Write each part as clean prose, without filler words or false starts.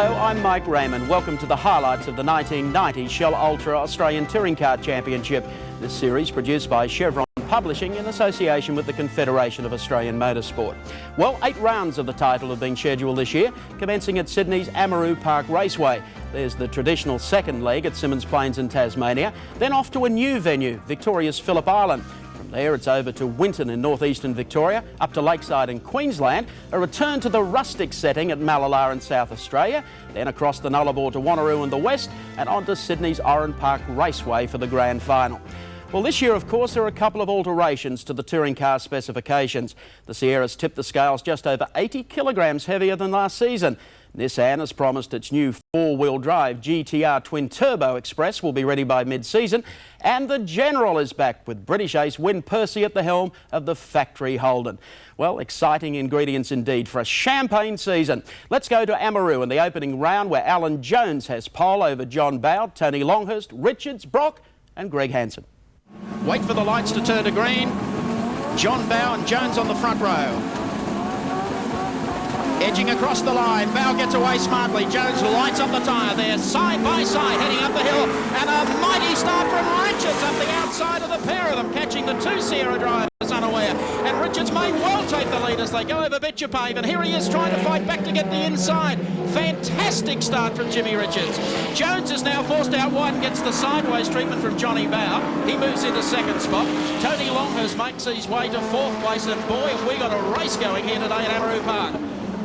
Hello, I'm Mike Raymond. Welcome to the highlights of the 1990 Shell Ultra Australian Touring Car Championship. This series produced by Chevron Publishing in association with the Confederation of Australian Motorsport. Well, 8 rounds of the title have been scheduled this year, commencing at Sydney's Amaroo Park Raceway. There's the traditional second leg at Symmons Plains in Tasmania, then off to a new venue, Victoria's Phillip Island. From there it's over to Winton in northeastern Victoria, up to Lakeside in Queensland, a return to the rustic setting at Mallala in South Australia, then across the Nullarbor to Wanneroo in the west, and on to Sydney's Oran Park Raceway for the grand final. Well, this year, of course, there are a couple of alterations to the touring car specifications. The Sierra's tipped the scales just over 80 kilograms heavier than last season. Nissan has promised its new four-wheel drive GTR twin-turbo Express will be ready by mid-season, and the General is back with British ace Wyn Percy at the helm of the factory Holden. Well, exciting ingredients indeed for a champagne season. Let's go to Amaroo in the opening round where Alan Jones has pole over John Bowe, Tony Longhurst, Richards, Brock and Greg Hansen. Wait for the lights to turn to green. John Bowe and Jones on the front row. Edging across the line, Bowe gets away smartly. Jones lights up the tyre there, side by side, heading up the hill. And a mighty start from Richards up the outside of the pair of them, catching the two Sierra drivers unaware. And Richards may well take the lead as they go over Bitchapave. And here he is trying to fight back to get the inside. Fantastic start from Jimmy Richards. Jones is now forced out wide and gets the sideways treatment from Johnny Bowe. He moves into second spot. Tony Longhurst makes his way to fourth place. And boy, have we got a race going here today at Amaroo Park.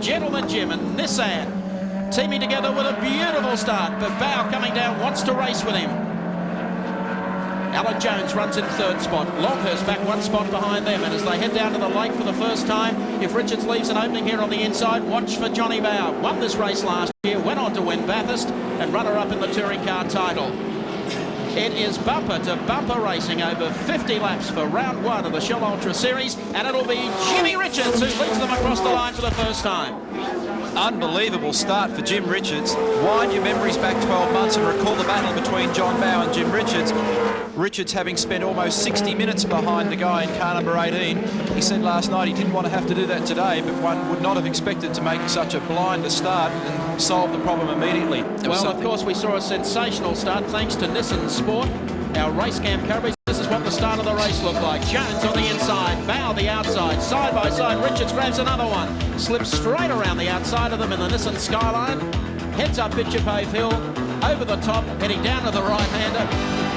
Gentleman Jim and Nissan teaming together with a beautiful start, but Bowe coming down wants to race with him. Alan Jones runs in third spot. Longhurst back one spot behind them, and as they head down to the lake for the first time, if Richards leaves an opening here on the inside, watch for Johnny Bowe. Won this race last year, went on to win Bathurst and runner-up in the touring car title. It is bumper to bumper racing over 50 laps for round one of the Shell Ultra Series, and it'll be Jimmy Richards who leads them across the line for the first time. Unbelievable start for Jim Richards. Wind your memories back 12 months and recall the battle between John Bowe and Jim Richards. Richards having spent almost 60 minutes behind the guy in car number 18. He said last night he didn't want to have to do that today, but one would not have expected to make such a blinder start and solve the problem immediately. Well, of course, we saw a sensational start thanks to Nissan Sport. Our race cam coverage, this is what the start of the race looked like. Jones on the inside, Bowe the outside, side by side. Richards grabs another one, slips straight around the outside of them in the Nissan Skyline, heads up Bitchapave Hill, over the top, heading down to the right-hander.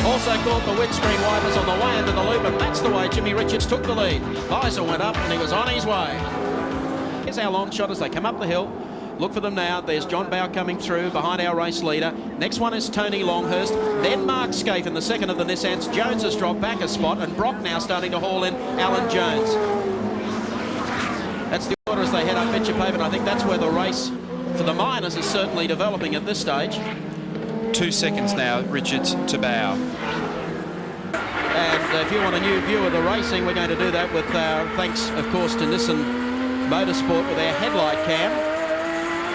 Also caught the windscreen wipers on the way into the loop, and that's the way Jimmy Richards took the lead. Visor went up and he was on his way. Here's our long shot as they come up the hill. Look for them now. There's John Bowe coming through behind our race leader. Next one is Tony Longhurst. Then Mark Scaife in the second of the Nissans. Jones has dropped back a spot, and Brock now starting to haul in Alan Jones. That's the order as they head up Bitchapave, and I think that's where the race for the minors is certainly developing at this stage. 2 seconds now, Richards to Bowe. And if you want a new view of the racing, we're going to do that with thanks, of course, to Nissan Motorsport with their headlight cam.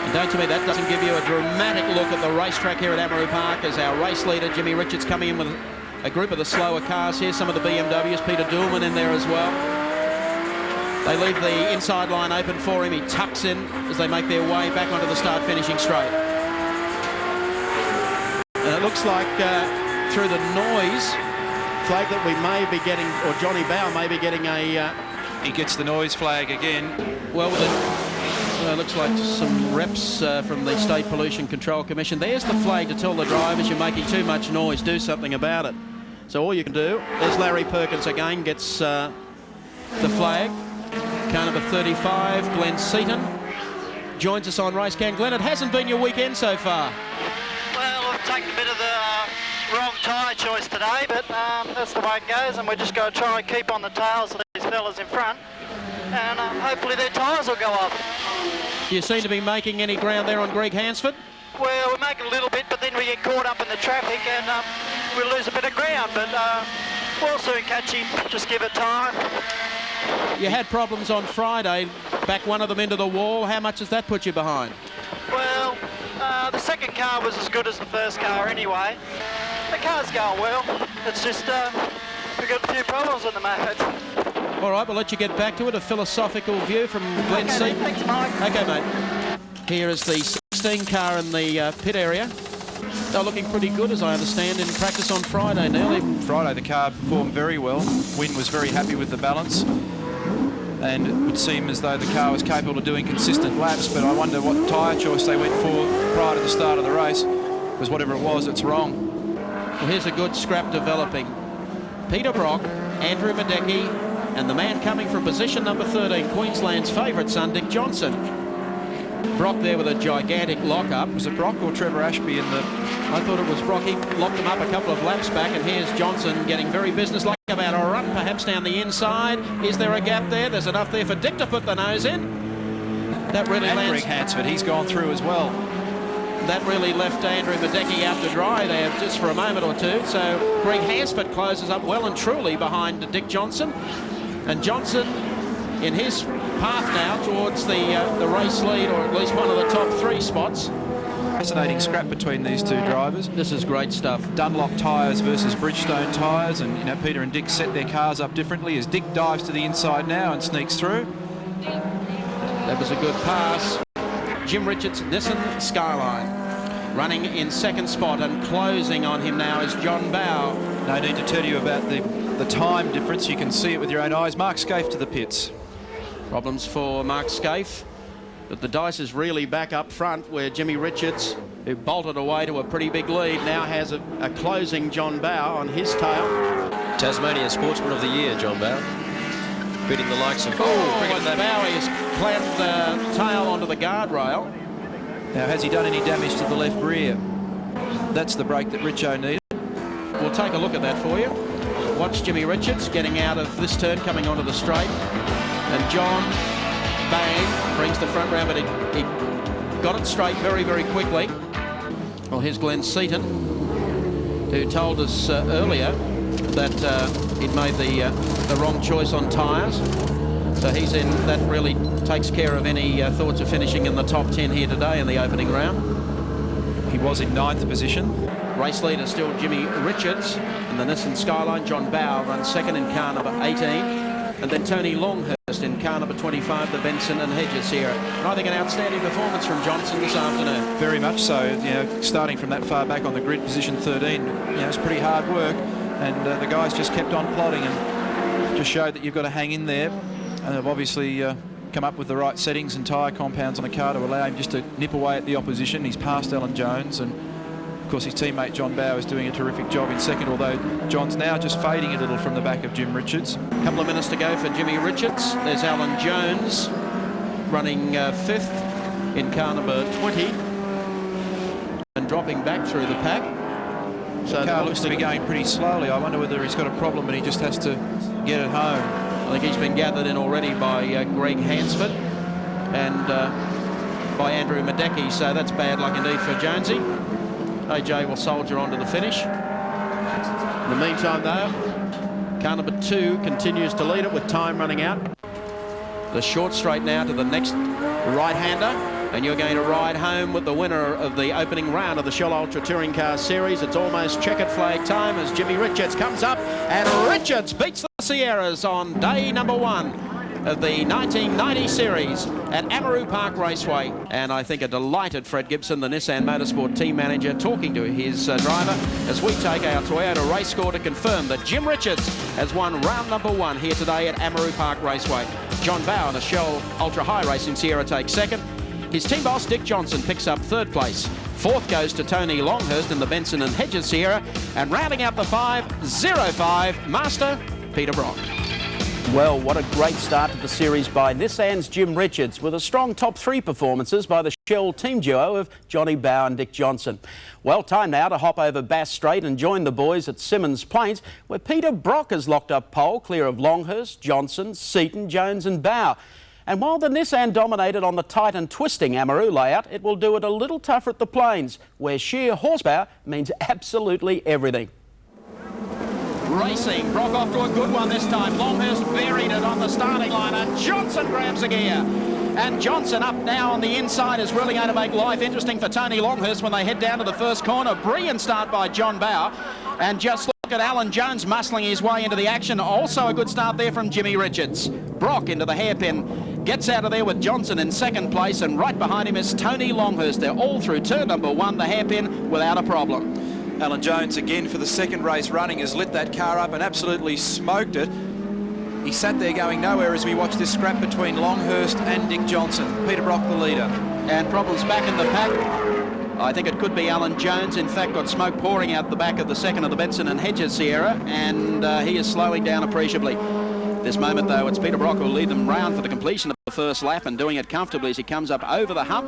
And don't tell me that doesn't give you a dramatic look at the racetrack here at Amaroo Park as our race leader, Jimmy Richards, coming in with a group of the slower cars here, some of the BMWs, Peter Doolman in there as well. They leave the inside line open for him. He tucks in as they make their way back onto the start-finishing straight. And it looks like through the noise, flag that we may be getting, or Johnny Bowe may be getting a... He gets the noise flag again. Well, with it looks like some reps from the State Pollution Control Commission. There's the flag to tell the drivers you're making too much noise, do something about it. So all you can do, there's Larry Perkins again, gets the flag. Car number 35, Glenn Seaton, joins us on race cam. Glenn, it hasn't been your weekend so far. Well, I've taken a bit of the wrong tyre choice today, but that's the way it goes, and we're just going to try and keep on the tails of these fellas in front, and hopefully their tyres will go up. You seem to be making any ground there on Greg Hansford? Well, we're making a little bit, but then we get caught up in the traffic and we lose a bit of ground, but we'll soon catch him, just give it time. You had problems on Friday, back one of them into the wall. How much has that put you behind? Well, the second car was as good as the first car anyway. The car's going well. It's just we've got a few problems at the moment. All right, we'll let you get back to it. A philosophical view from Glenn Seaton. Thanks, Mike. Okay, mate. Here is the 16 car in the pit area. They're looking pretty good, as I understand, in practice on Friday, Neil. Friday the car performed very well. Wynne was very happy with the balance, and it would seem as though the car was capable of doing consistent laps, but I wonder what tyre choice they went for prior to the start of the race, because whatever it was, it's wrong. Well, here's a good scrap developing. Peter Brock, Andrew Madecki, and the man coming from position number 13, Queensland's favourite son, Dick Johnson. Brock there with a gigantic lock-up. Was it Brock or Trevor Ashby in the... I thought it was Brock. He locked him up a couple of laps back, and here's Johnson getting very businesslike about a run, perhaps down the inside. Is there a gap there? There's enough there for Dick to put the nose in. That really and lands... Greg Hansford, he's gone through as well. That really left Andrew Madecki out to dry there just for a moment or two. So Greg Hansford closes up well and truly behind Dick Johnson. And Johnson in his path now towards the race lead, or at least one of the top 3 spots. Fascinating scrap between these two drivers. This is great stuff. Dunlop tyres versus Bridgestone tyres, and you know, Peter and Dick set their cars up differently as Dick dives to the inside now and sneaks through. That was a good pass. Jim Richards, Nissan Skyline, running in second spot, and closing on him now is John Bowe. No need to tell you about the time difference. You can see it with your own eyes. Mark Scaife to the pits. Problems for Mark Scaife, but the dice is really back up front, where Jimmy Richards, who bolted away to a pretty big lead, now has a closing John Bowe on his tail. Tasmania Sportsman of the Year, John Bowe, beating the likes of... Bowe has clamped the tail onto the guardrail. Now, has he done any damage to the left rear? That's the brake that Richo needed. We'll take a look at that for you. Watch Jimmy Richards getting out of this turn, coming onto the straight. And John, bang, brings the front round, but he got it straight very, very quickly. Well, here's Glenn Seaton, who told us earlier that he'd made the wrong choice on tyres. So he's in, that really takes care of any thoughts of finishing in the top 10 here today in the opening round. He was in 9th position. Race leader still Jimmy Richards, and the Nissan Skyline. John Bowe runs second in car number 18. And then Tony Longhurst in car number 25, the Benson and Hedges here. And I think an outstanding performance from Johnson this afternoon. Very much so. You know, starting from that far back on the grid, position 13, you know, it's pretty hard work. And the guys just kept on plodding and just showed that you've got to hang in there. And they've obviously come up with the right settings and tyre compounds on a car to allow him just to nip away at the opposition. He's passed Alan Jones, and of course his teammate John Bowe is doing a terrific job in second, although John's now just fading a little from the back of Jim Richards. A couple of minutes to go for Jimmy Richards. There's Alan Jones running 5th in car number 20 and dropping back through the pack. So the car looks to be going pretty slowly. I wonder whether he's got a problem and he just has to get it home. I think he's been gathered in already by Greg Hansford and by Andrew Madecki, so that's bad luck indeed for Jonesy. AJ will soldier on to the finish. In the meantime, though, car number 2 continues to lead it with time running out. The short straight now to the next right-hander, and you're going to ride home with the winner of the opening round of the Shell Ultra Touring Car Series. It's almost checkered flag time as Jimmy Richards comes up, and Richards beats the Sierras on day number 1 of the 1990 series at Amaroo Park Raceway. And I think a delighted Fred Gibson, the Nissan Motorsport team manager, talking to his driver as we take our Toyota race score to confirm that Jim Richards has won round number 1 here today at Amaroo Park Raceway. John Bowe in the Shell Ultra High Racing Sierra takes second. His team boss Dick Johnson picks up 3rd place. 4th goes to Tony Longhurst in the Benson and Hedges Sierra, and rounding out the 5-0-5 master Peter Brock. Well, what a great start to the series by Nissan's Jim Richards, with a strong top 3 performances by the Shell team duo of Johnny Bowe and Dick Johnson. Well, time now to hop over Bass Strait and join the boys at Symmons Plains, where Peter Brock has locked up pole clear of Longhurst, Johnson, Seaton, Jones and Bowe. And while the Nissan dominated on the tight and twisting Amaroo layout, it will do it a little tougher at the Plains, where sheer horsepower means absolutely everything. Racing, Brock off to a good one this time. Longhurst buried it on the starting line, and Johnson grabs a gear. And Johnson up now on the inside is really going to make life interesting for Tony Longhurst when they head down to the first corner. Brilliant start by John Bowe. And just look at Alan Jones muscling his way into the action. Also a good start there from Jimmy Richards. Brock into the hairpin gets out of there with Johnson in second place, and right behind him is Tony Longhurst. They're all through turn number 1, the hairpin, without a problem. Alan Jones again for the second race running has lit that car up and absolutely smoked it. He sat there going nowhere as we watch this scrap between Longhurst and Dick Johnson. Peter Brock the leader. And problems back in the pack. I think it could be Alan Jones. In fact, got smoke pouring out the back of the second of the Benson and Hedges Sierra, and he is slowing down appreciably. This moment, though, it's Peter Brock who'll lead them round for the completion of the first lap, and doing it comfortably as he comes up over the hump.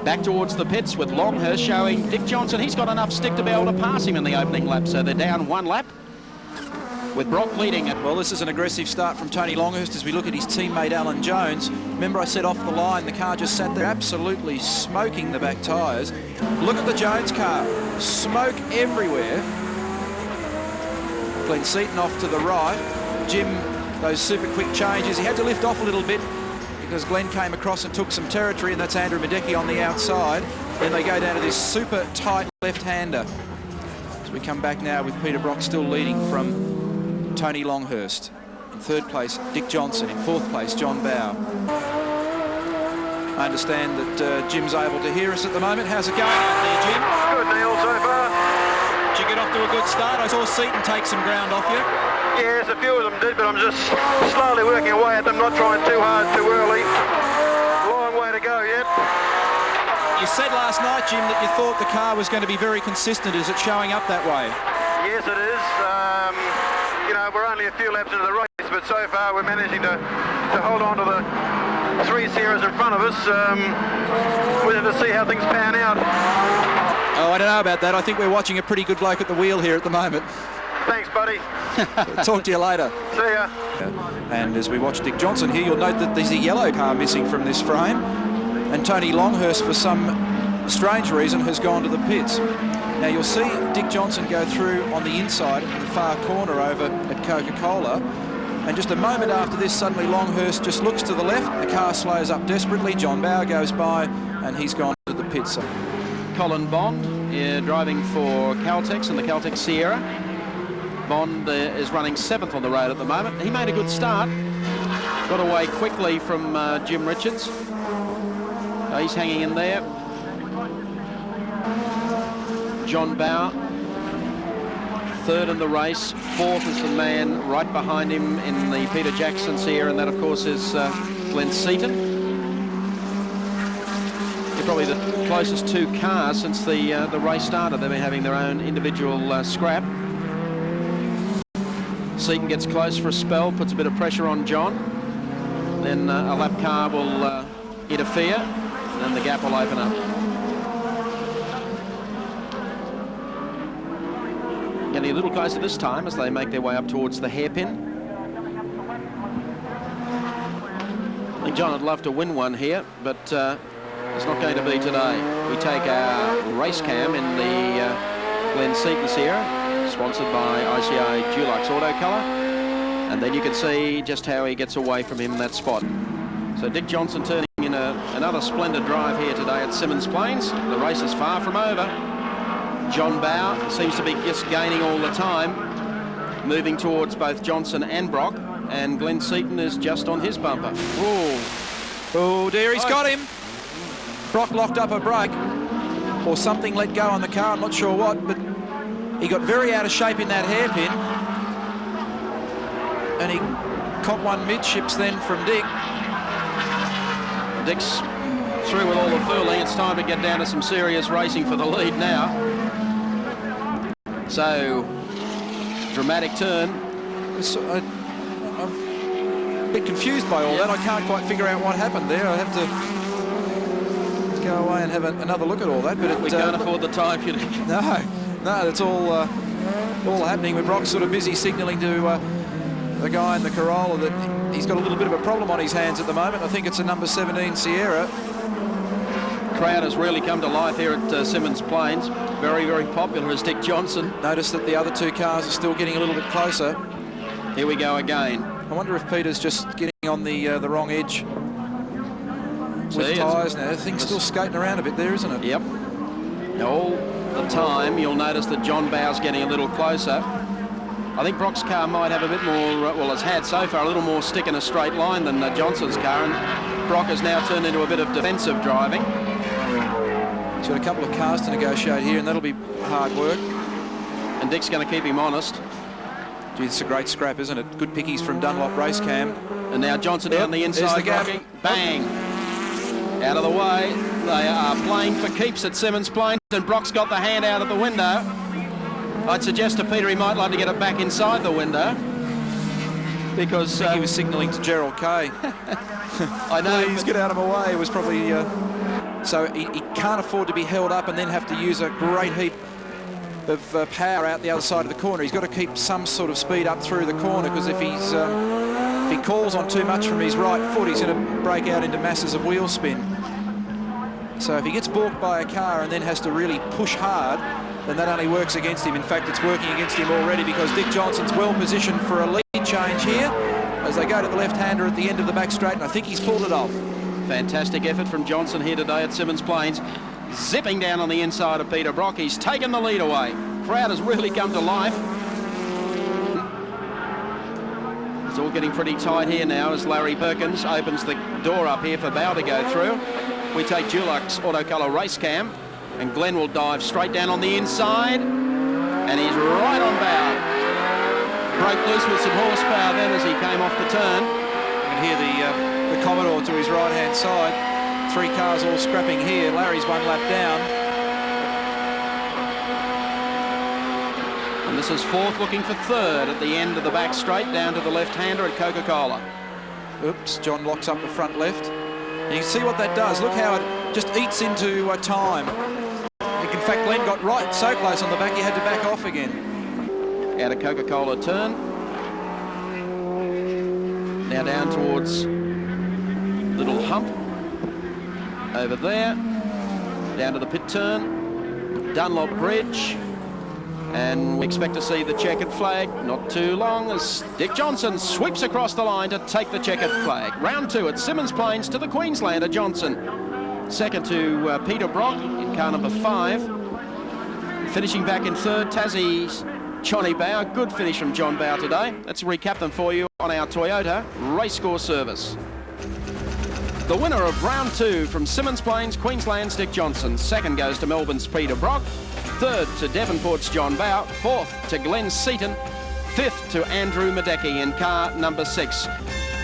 Back towards the pits with Longhurst showing Dick Johnson. He's got enough stick to be able to pass him in the opening lap, so they're down 1 lap with Brock leading it. Well, this is an aggressive start from Tony Longhurst as we look at his teammate Alan Jones. Remember, I said off the line, the car just sat there absolutely smoking the back tyres. Look at the Jones car, smoke everywhere. Glenn Seaton off to the right. Jim, those super quick changes, he had to lift off a little bit because Glenn came across and took some territory, and that's Andrew Madecki on the outside. Then they go down to this super tight left-hander. As we come back now with Peter Brock still leading from Tony Longhurst. In third place, Dick Johnson. In fourth place, John Bowe. I understand that Jim's able to hear us at the moment. How's it going out there, Jim? Good, Neil, so far. Did you get off to a good start? I saw Seaton take some ground off you. Yes, a few of them did, but I'm just slowly working away at them, not trying too hard too early. Long way to go yet. You said last night, Jim, that you thought the car was going to be very consistent. Is it showing up that way? Yes, it is. You know, we're only a few laps into the race, but so far we're managing to hold on to the 3 Sierras in front of us. We'll have to see how things pan out. Oh, I don't know about that. I think we're watching a pretty good bloke at the wheel here at the moment. Thanks, buddy. Talk to you later. See ya. And as we watch Dick Johnson here, you'll note that there's a yellow car missing from this frame. And Tony Longhurst, for some strange reason, has gone to the pits. Now you'll see Dick Johnson go through on the inside in the far corner over at Coca-Cola. And just a moment after this, suddenly Longhurst just looks to the left. The car slows up desperately. John Bowe goes by and he's gone to the pits. Colin Bond driving for Caltex in the Caltex Sierra. Bond is running 7th on the road at the moment. He made a good start. Got away quickly from Jim Richards. He's hanging in there. John Bowe, 3rd in the race. 4th is the man right behind him in the Peter Jackson Sierra, and that, of course, is Glenn Seaton. They're probably the closest 2 cars since the race started. They've been having their own individual scrap. Seaton gets close for a spell, puts a bit of pressure on John. Then a lap car will interfere, and then the gap will open up. Getting a little closer this time as they make their way up towards the hairpin. I think John would love to win one here, but it's not going to be today. We take our race cam in the Glenn Seaton Sierra, sponsored by ICI Dulux Auto Colour, and then you can see just how he gets away from him in that spot. So Dick Johnson turning in another splendid drive here today at Symmons Plains. The race is far from over. John Bowe seems to be just gaining all the time, moving towards both Johnson and Brock, and Glenn Seaton is just on his bumper. Oh dear, he's got him. Brock locked up a brake, or something let go on the car, I'm not sure what, but he got very out of shape in that hairpin, and he caught one midships then from Dick. Dick's through with all the fooling. It's time to get down to some serious racing for the lead now. So, dramatic turn. I'm a bit confused by all that. I can't quite figure out what happened there. I have to go away and have another look at all that. But we can't afford the time. No, it's all happening with Brock sort of busy signalling to the guy in the Corolla that he's got a little bit of a problem on his hands at the moment. I think it's a number 17 Sierra. Crowd has really come to life here at Symmons Plains. Very, very popular as Dick Johnson. Notice that the other 2 cars are still getting a little bit closer. Here we go again. I wonder if Peter's just getting on the wrong edge with tyres now. Thing's still skating around a bit there, isn't it? Yep. All the time, you'll notice that John Bowe's getting a little closer. I think Brock's car might have a bit more, well, it's had so far a little more stick in a straight line than Johnson's car, and Brock has now turned into a bit of defensive driving. He's got a couple of cars to negotiate here, and that'll be hard work. And Dick's going to keep him honest. Gee, it's a great scrap, isn't it? Good pickies from Dunlop Race Cam. And now Johnson down the inside. The gap. Bang! Out of the way. They are playing for keeps at Simmons Plains, and Brock's got the hand out of the window. I'd suggest to Peter he might like to get it back inside the window, because he was signalling to Gerald Kay. I know. Please get out of my way. It was probably so he can't afford to be held up and then have to use a great heap of power out the other side of the corner. He's got to keep some sort of speed up through the corner, because if he calls on too much from his right foot, he's going to break out into masses of wheel spin. So if he gets balked by a car and then has to really push hard, then that only works against him. In fact, it's working against him already, because Dick Johnson's well positioned for a lead change here as they go to the left-hander at the end of the back straight, and I think he's pulled it off. Fantastic effort from Johnson here today at Simmons Plains. Zipping down on the inside of Peter Brock. He's taken the lead away. Crowd has really come to life. It's all getting pretty tight here now as Larry Perkins opens the door up here for Bow to go through. We take Dulux Autocolour Race Cam, and Glenn will dive straight down on the inside, and he's right on Bow. Broke loose with some horsepower then as he came off the turn. You can hear the Commodore to his right-hand side. 3 cars all scrapping here. Larry's 1 lap down. And this is 4th, looking for 3rd at the end of the back straight, down to the left-hander at Coca-Cola. Oops, John locks up the front left. And you can see what that does. Look how it just eats into time. In fact, Glenn got right so close on the back, he had to back off again. Out of Coca-Cola turn. Now down towards Little Hump. Over there, down to the pit turn, Dunlop Bridge, and we expect to see the checkered flag not too long as Dick Johnson sweeps across the line to take the checkered flag. Round 2 at Simmons Plains to the Queenslander Johnson. Second to Peter Brock in car number 5. Finishing back in 3rd, Tassie's Johnny Bow. Good finish from John Bow today. Let's recap them for you on our Toyota Race Score service. The winner of round 2 from Simmons Plains, Queensland's Dick Johnson. 2nd goes to Melbourne's Peter Brock. 3rd to Devonport's John Bow. 4th to Glenn Seaton. 5th to Andrew Madecki in car number 6.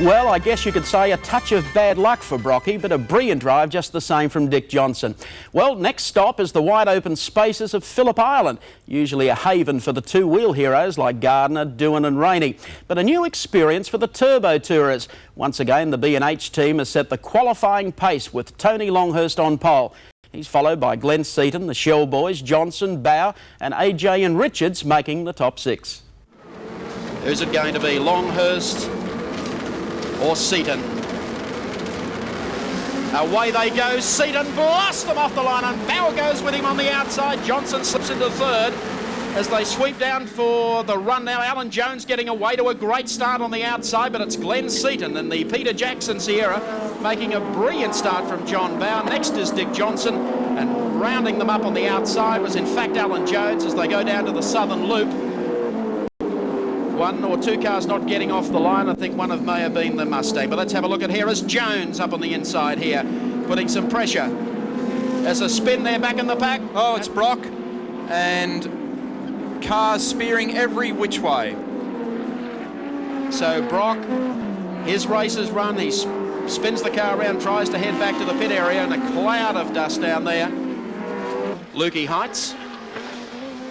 Well, I guess you could say a touch of bad luck for Brocky, but a brilliant drive just the same from Dick Johnson. Well, next stop is the wide open spaces of Phillip Island, usually a haven for the two-wheel heroes like Gardner, Doohan and Rainey, but a new experience for the turbo tourers. Once again, the B&H team has set the qualifying pace with Tony Longhurst on pole. He's followed by Glenn Seaton, the Shell boys, Johnson, Bow and AJ and Richards making the top 6. Who's it going to be, Longhurst or Seaton? Away they go. Seaton blasts them off the line and Bow goes with him on the outside. Johnson slips into 3rd as they sweep down for the run now. Alan Jones getting away to a great start on the outside, but it's Glenn Seaton and the Peter Jackson Sierra making a brilliant start from John Bow. Next is Dick Johnson, and rounding them up on the outside was in fact Alan Jones as they go down to the southern loop. 1 or 2 cars not getting off the line. I think one of may have been the Mustang, but let's have a look at here as Jones up on the inside here, putting some pressure. There's a spin there back in the pack. Oh, it's Brock and cars spearing every which way. So Brock, his race is run. He spins the car around, tries to head back to the pit area, and a cloud of dust down there. Lukey Heights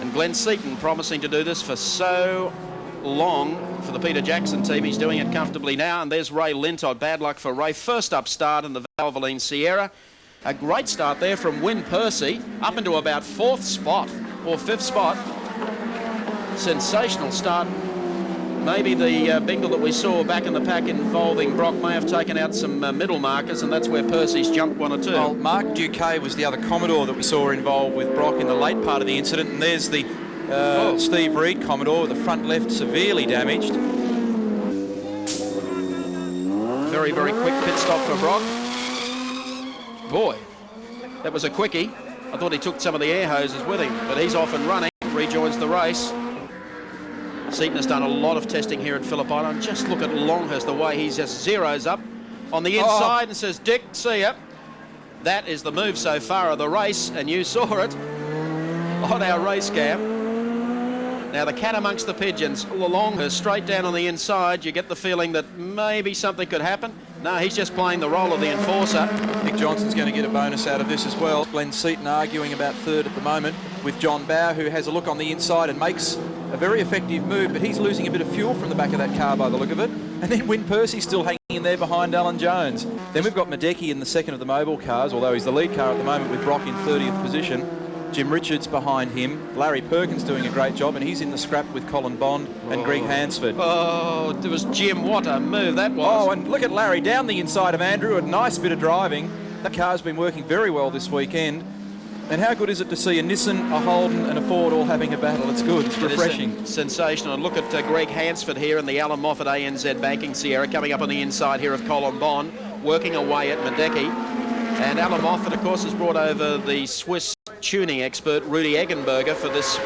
and Glenn Seaton promising to do this for so long for the Peter Jackson team. He's doing it comfortably now, and there's Ray Lintott. Bad luck for Ray. First up start in the Valvoline Sierra. A great start there from Win Percy up into about 4th spot or 5th spot. Sensational start. Maybe the bingle that we saw back in the pack involving Brock may have taken out some middle markers, and that's where Percy's jumped 1 or 2. Well, Mark Duquet was the other Commodore that we saw involved with Brock in the late part of the incident, and there's the Steve Reed Commodore with the front left severely damaged. Very, very quick pit stop for Brock. Boy, that was a quickie. I thought he took some of the air hoses with him, but he's off and running, rejoins the race. Seaton has done a lot of testing here at Phillip Island. Just look at Longhurst, the way he just zeroes up on the inside and says, Dick, see ya. That is the move so far of the race, and you saw it on our race cam. Now the cat amongst the pigeons, Longhurst straight down on the inside. You get the feeling that maybe something could happen. No, he's just playing the role of the enforcer. Nick Johnson's going to get a bonus out of this as well. Glenn Seaton arguing about third at the moment with John Bower, who has a look on the inside and makes a very effective move, but he's losing a bit of fuel from the back of that car by the look of it. And then Win Percy's still hanging in there behind Alan Jones. Then we've got Madecki in the second of the mobile cars, although he's the lead car at the moment with Brock in 30th position. Jim Richards behind him. Larry Perkins doing a great job, and he's in the scrap with Colin Bond and Greg Hansford. Oh, it was Jim. What a move that was. Oh, and look at Larry down the inside of Andrew. A nice bit of driving. That car's been working very well this weekend. And how good is it to see a Nissan, a Holden and a Ford all having a battle? It's good. It's refreshing. Sensational. And look at Greg Hansford here in the Alan Moffat ANZ Banking Sierra, coming up on the inside here of Colin Bond, working away at Madecki. And Alan Moffat, of course, has brought over the Swiss tuning expert Rudy Eggenberger for this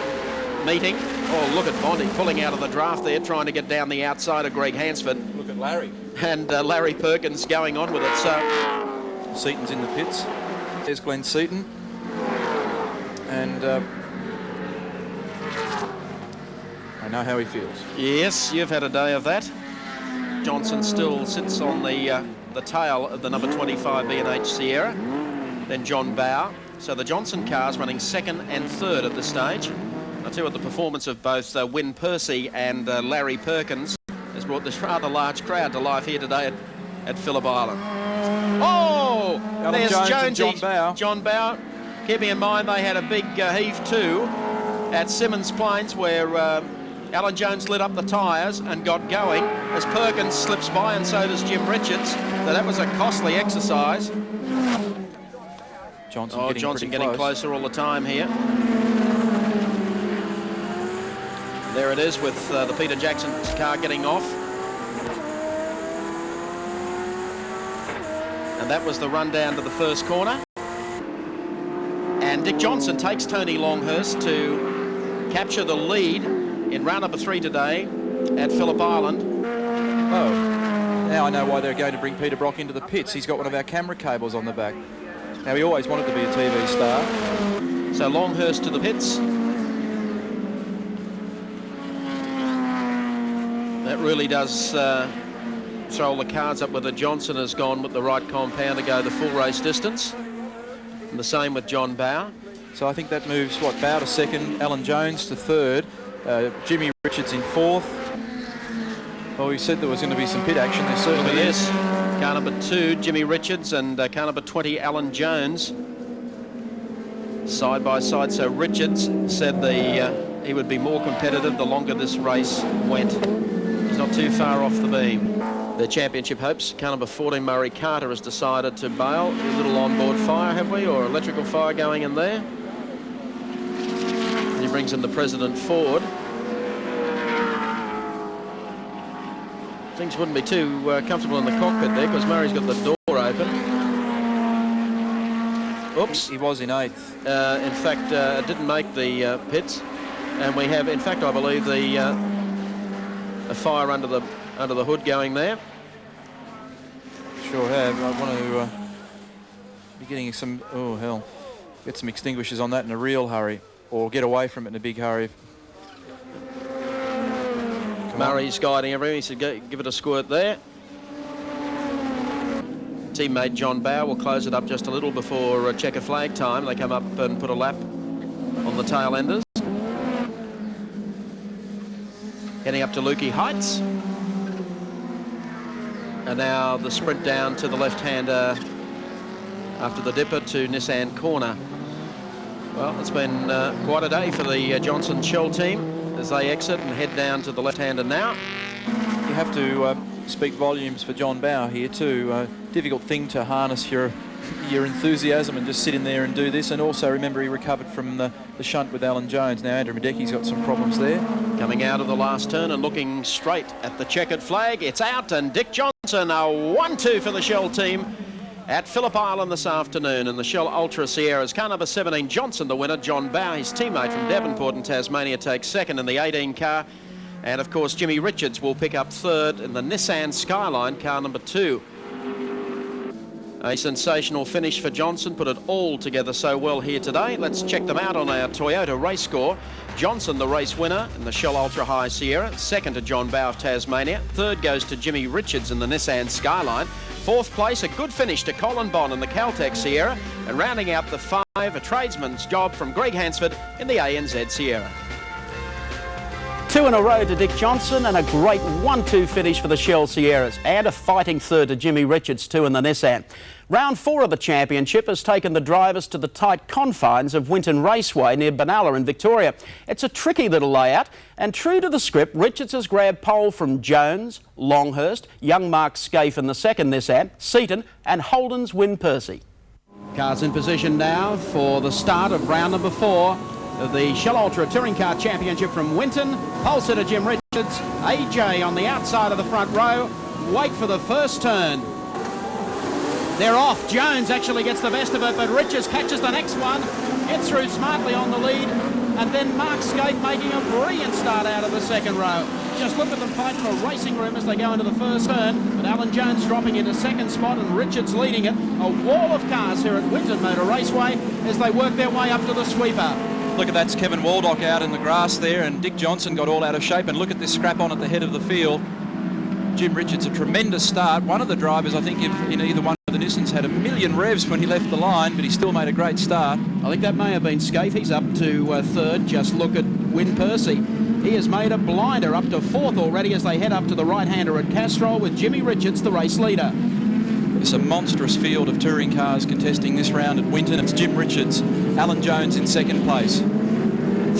meeting. Oh, look at Bondi pulling out of the draft there, trying to get down the outside of Greg Hansford. Look at Larry. And Larry Perkins going on with it. So Seaton's in the pits. There's Glenn Seaton. And I know how he feels. Yes, you've had a day of that. Johnson still sits on the tail of the number 25 B&H Sierra. Then John Bower. So the Johnson cars running second and third at this stage. I'll tell you what, the performance of both Win Percy and Larry Perkins has brought this rather large crowd to life here today at Phillip Island. Oh, Alan there's Jones Jonesy. and John Bower. John Bower. Keeping in mind they had a big heave too at Simmons Plains, where Alan Jones lit up the tyres and got going as Perkins slips by, and so does Jim Richards. So that was a costly exercise. Johnson getting closer all the time here. There it is with the Peter Jackson car getting off. And that was the run down to the first corner. And Dick Johnson takes Tony Longhurst to capture the lead in round number 3 today at Phillip Island. Oh, now I know why they're going to bring Peter Brock into the pits. He's got one of our camera cables on the back. Now, he always wanted to be a TV star. So Longhurst to the pits. That really does throw all the cards up whether Johnson has gone with the right compound to go the full race distance. And the same with John Bower. So I think that moves, Bower to second, Alan Jones to third, Jimmy Richards in fourth. Well, we said there was going to be some pit action. There certainly is. Car number 2, Jimmy Richards, and car number 20, Alan Jones. Side by side, so Richards said he would be more competitive the longer this race went. He's not too far off the beam. The championship hopes, car number 14, Murray Carter, has decided to bail. A little onboard fire, have we, or electrical fire going in there? And he brings in the President Ford. Things wouldn't be too comfortable in the cockpit there because Murray's got the door open. Oops. He was in 8th. In fact, didn't make the pits. And we have, in fact, I believe a fire under the hood going there. Sure have. I want to be getting some, oh hell, get some extinguishers on that in a real hurry, or get away from it in a big hurry. Murray's guiding everything. He said, give it a squirt there. Teammate John Bower will close it up just a little before checker flag time. They come up and put a lap on the tail enders. Heading up to Lukey Heights. And now the sprint down to the left-hander after the dipper to Nissan Corner. Well, it's been quite a day for the Johnson Shell team as they exit and head down to the left-hander now. You have to speak volumes for John Bower here too. Difficult thing to harness your enthusiasm and just sit in there and do this. And also remember, he recovered from the shunt with Alan Jones. Now Andrew Madecki's got some problems there. Coming out of the last turn and looking straight at the checkered flag. It's out, and Dick Johnson, a 1-2 for the Shell team at Phillip Island this afternoon in the Shell Ultra Sierras. Car number 17, Johnson the winner. John Bower, his teammate from Devonport in Tasmania, takes second in the 18 car. And of course, Jimmy Richards will pick up third in the Nissan Skyline, car number 2. A sensational finish for Johnson, put it all together so well here today. Let's check them out on our Toyota race score. Johnson, the race winner in the Shell Ultra High Sierra. Second to John Bowe of Tasmania. Third goes to Jimmy Richards in the Nissan Skyline. Fourth place, a good finish to Colin Bond in the Caltech Sierra. And rounding out the 5, a tradesman's job from Greg Hansford in the ANZ Sierra. 2 in a row to Dick Johnson and a great 1-2 finish for the Shell Sierras, and a fighting third to Jimmy Richards too in the Nissan. Round 4 of the championship has taken the drivers to the tight confines of Winton Raceway near Benalla in Victoria. It's a tricky little layout, and true to the script, Richards has grabbed pole from Jones, Longhurst, young Mark Scaife in the second Nissan, Seaton and Holden's Win Percy. Cars in position now for the start of round number 4 of the Shell Ultra Touring Car Championship from Winton. Pole sitter Jim Richards, AJ on the outside of the front row. Wait for the first turn. They're off. Jones actually gets the best of it, but Richards catches the next one, gets through smartly on the lead, and then Mark Scaife making a brilliant start out of the second row. Just look at them fight for racing room as they go into the first turn, but Alan Jones dropping into second spot and Richards leading it. A wall of cars here at Winton Motor Raceway as they work their way up to the sweeper. Look at that's Kevin Waldock out in the grass there, and Dick Johnson got all out of shape, and look at this scrap on at the head of the field. Jim Richards, a tremendous start. One of the drivers, I think, in either one of the Nissans had a million revs when he left the line, but he still made a great start. I think that may have been Scaife. He's up to third. Just look at Win Percy. He has made a blinder up to fourth already as they head up to the right-hander at Castrol with Jimmy Richards, the race leader. It's a monstrous field of touring cars contesting this round at Winton. It's Jim Richards, Alan Jones in second place.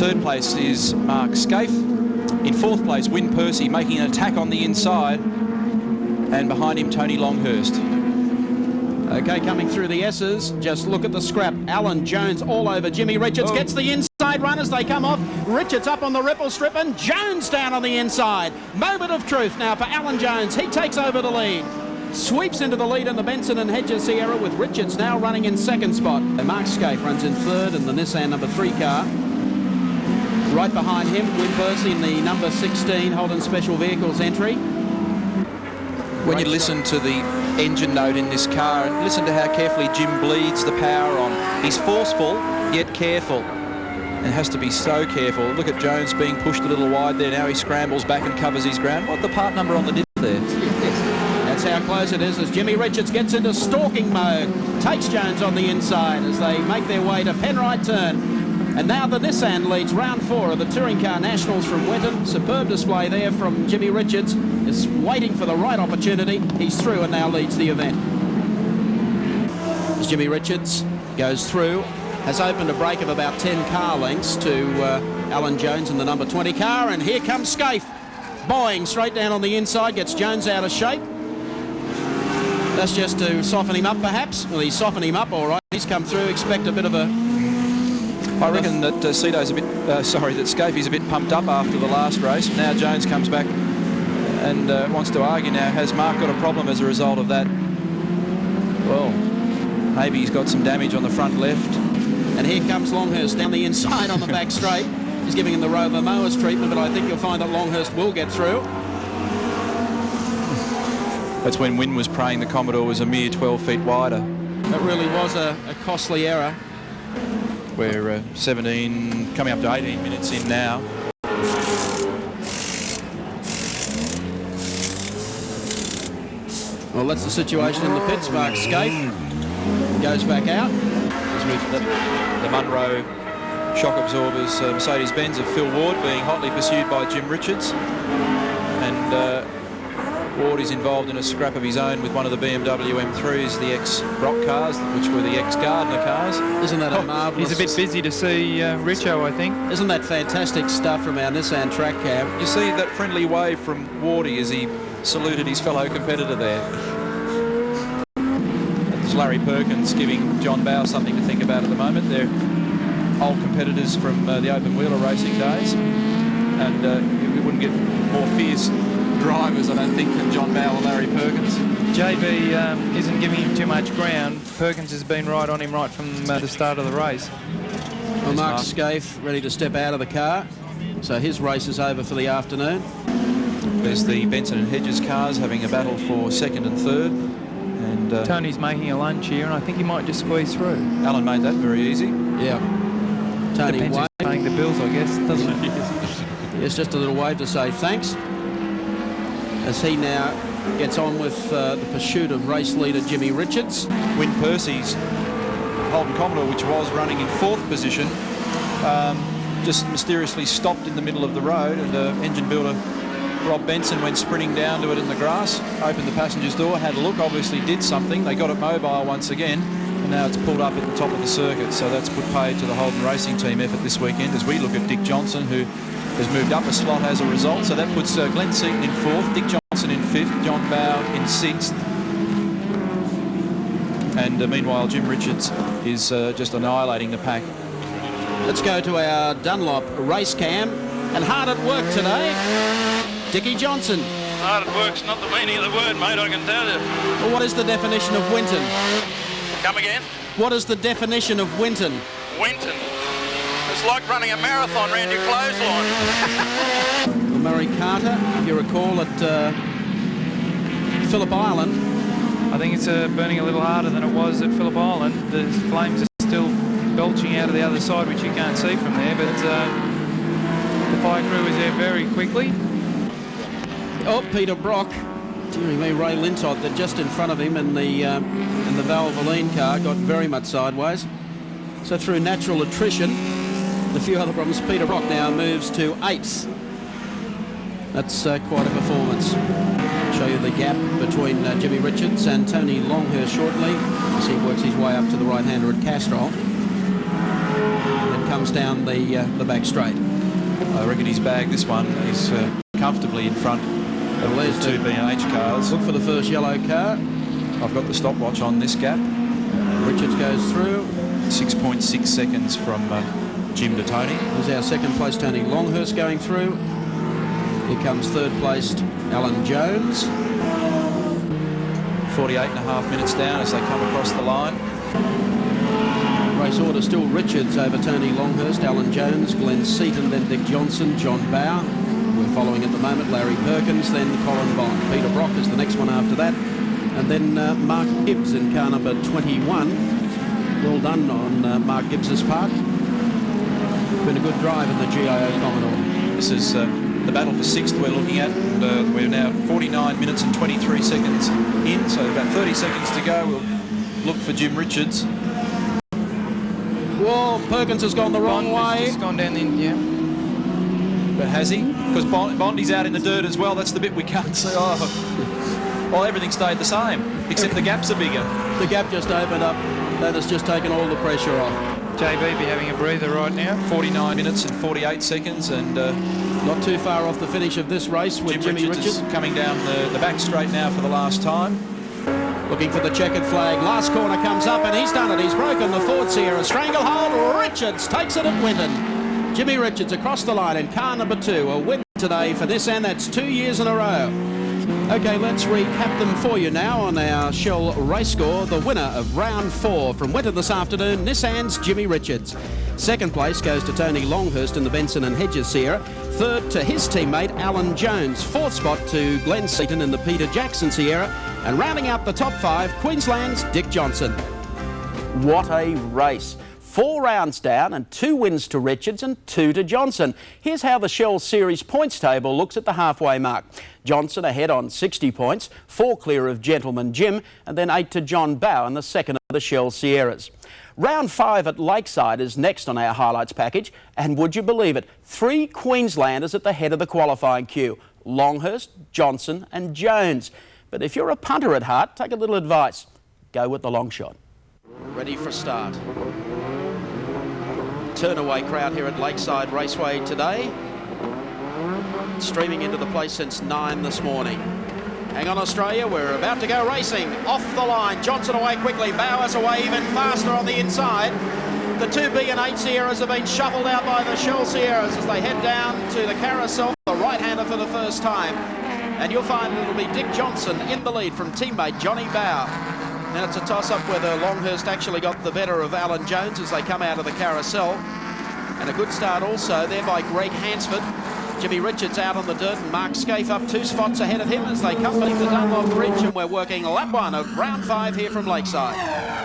Third place is Mark Scaife. In fourth place, Win Percy making an attack on the inside. And behind him, Tony Longhurst. Okay, coming through the S's, just look at the scrap. Alan Jones all over Jimmy Richards, gets the inside run as they come off. Richards up on the ripple strip and Jones down on the inside. Moment of truth now for Alan Jones. He takes over the lead. Sweeps into the lead in the Benson and Hedges Sierra with Richards now running in second spot. And Mark Scaife runs in third in the Nissan number 3 car. Right behind him, Win Percy in the number 16 Holden Special Vehicles entry. When you listen to the engine note in this car and listen to how carefully Jim bleeds the power on. He's forceful yet careful and has to be so careful. Look at Jones being pushed a little wide there. Now he scrambles back and covers his ground. What's the part number on the diff there? That's how close it is as Jimmy Richards gets into stalking mode. Takes Jones on the inside as they make their way to Penrite Turn. And now the Nissan leads round 4 of the Touring Car Nationals from Winton. Superb display there from Jimmy Richards. Is waiting for the right opportunity. He's through and now leads the event. As Jimmy Richards goes through, has opened a break of about 10 car lengths to Alan Jones in the number 20 car. And here comes Scaife. Boeing straight down on the inside, gets Jones out of shape. That's just to soften him up perhaps. Well, he's softened him up all right. He's come through. Expect a bit of a... I reckon that that Scaife is a bit pumped up after the last race. Now Jones comes back and wants to argue now. Has Mark got a problem as a result of that? Well, maybe he's got some damage on the front left. And here comes Longhurst down the inside on the back straight. He's giving him the Rover Mowers treatment, but I think you'll find that Longhurst will get through. That's when Wynne was praying the Commodore was a mere 12 feet wider. That really was a costly error. We're 17, coming up to 18 minutes in now. Well, that's the situation in the pits. Mark Scaife goes back out. The Munro shock absorbers, Mercedes-Benz of Phil Ward being hotly pursued by Jim Richards. And Ward is involved in a scrap of his own with one of the BMW M3s, the ex-Brock cars, which were the ex-Gardner cars. Isn't that a marvellous... He's a bit busy to see Richo, I think. Isn't that fantastic stuff from our Nissan track cam? You see that friendly wave from Wardy as he saluted his fellow competitor there. There's Larry Perkins giving John Bowe something to think about at the moment. They're old competitors from the open wheeler racing days, and we wouldn't get more fierce drivers, I don't think, than John Bowe or Larry Perkins. JB isn't giving him too much ground. Perkins has been right on him right from the start of the race. Well, Mark Scaife ready to step out of the car. So his race is over for the afternoon. There's the Benson and Hedges cars having a battle for second and third. And Tony's making a lunge here, and I think he might just squeeze through. Alan made that very easy. Yeah. Tony Depends waved. who's paying the bills, I guess, doesn't it? Yes, just a little wave to say thanks. As he now gets on with the pursuit of race leader Jimmy Richards. Win Percy's Holden Commodore, which was running in 4th position, just mysteriously stopped in the middle of the road, and engine builder Rob Benson went sprinting down to it in the grass, opened the passenger's door, had a look, obviously did something. They got it mobile once again, and now it's pulled up at the top of the circuit. So that's put paid to the Holden Racing Team effort this weekend as we look at Dick Johnson, who has moved up a slot as a result. So that puts Glenn Seaton in 4th, Dick Johnson in 5th, John Bow in 6th. And meanwhile, Jim Richards is just annihilating the pack. Let's go to our Dunlop race cam, and hard at work today, Dickie Johnson. Hard at work's not the meaning of the word, mate, I can tell you. Well, what is the definition of Winton? Come again? What is the definition of Winton? Winton. It's like running a marathon round your clothesline. Well, Murray Carter, if you recall, at Phillip Island. I think it's burning a little harder than it was at Phillip Island. The flames are still belching out of the other side, which you can't see from there, but the fire crew was there very quickly. Oh, Peter Brock, dearie me, Ray Lintott, that just in front of him in the Valvoline car got very much sideways. So through natural attrition, a few other problems, Peter Brock now moves to 8th. That's quite a performance. I'll show you the gap between Jimmy Richards and Tony Longhurst shortly as he works his way up to the right-hander at Castrol. And comes down the back straight. I reckon his bag, this one, is comfortably in front of the 2 B&H cars. Look for the first yellow car. I've got the stopwatch on this gap. Richards goes through. 6.6 seconds from Jim to Tony. There's our second place, Tony Longhurst, going through. Here comes third placed Alan Jones. 48.5 minutes down as they come across the line. Race order still Richards over Tony Longhurst, Alan Jones, Glenn Seaton, then Dick Johnson, John Bow. We're following at the moment Larry Perkins, then Colin Bond. Peter Brock is the next one after that. And then Mark Gibbs in car number 21. Well done on Mark Gibbs's part. Been a good drive in the GIO Commodore. This is the battle for 6th we're looking at. And, we're now 49 minutes and 23 seconds in, so about 30 seconds to go. We'll look for Jim Richards. Whoa, Perkins has gone the wrong way. He's gone down the end, yeah. But has he? Because Bondi's out in the dirt as well. That's the bit we can't see. Oh. Well, everything stayed the same, except the gaps are bigger. The gap just opened up. That has just taken all the pressure off. JB be having a breather right now. 49 minutes and 48 seconds, and not too far off the finish of this race with Jimmy Richards is coming down the back straight now for the last time. Looking for the checkered flag. Last corner comes up, and he's done it. He's broken the Ford Sierra stranglehold. Richards takes it at Winton. Jimmy Richards across the line in car number 2. A win today for Nissan. That's 2 years in a row. Okay, let's recap them for you now on our Shell race score. The winner of round 4 from Winton this afternoon, Nissan's Jimmy Richards. Second place goes to Tony Longhurst in the Benson and Hedges Sierra. Third to his teammate Alan Jones. Fourth spot to Glenn Seaton in the Peter Jackson Sierra. And rounding out the top 5, Queensland's Dick Johnson. What a race. 4 rounds down and 2 wins to Richards and 2 to Johnson. Here's how the Shell Series points table looks at the halfway mark. Johnson ahead on 60 points, 4 clear of Gentleman Jim, and then 8 to John Bow in the second of the Shell Sierras. Round 5 at Lakeside is next on our highlights package, and would you believe it, 3 Queenslanders at the head of the qualifying queue. Longhurst, Johnson and Jones. But if you're a punter at heart, take a little advice. Go with the long shot. Ready for start. Turnaway crowd here at Lakeside Raceway today. Streaming into the place since 9 this morning. Hang on Australia, we're about to go racing. Off the line, Johnson away quickly, Bowers away even faster on the inside. The 2B and 8 Sierras have been shuffled out by the Shell Sierras as they head down to the carousel. The right-hander for the first time. And you'll find it'll be Dick Johnson in the lead from teammate Johnny Bow. Now it's a toss-up whether Longhurst actually got the better of Alan Jones as they come out of the carousel. And a good start also there by Greg Hansford. Jimmy Richards out on the dirt and Mark Scaife up 2 spots ahead of him as they come beneath the Dunlop Bridge, and we're working lap 1 of round 5 here from Lakeside.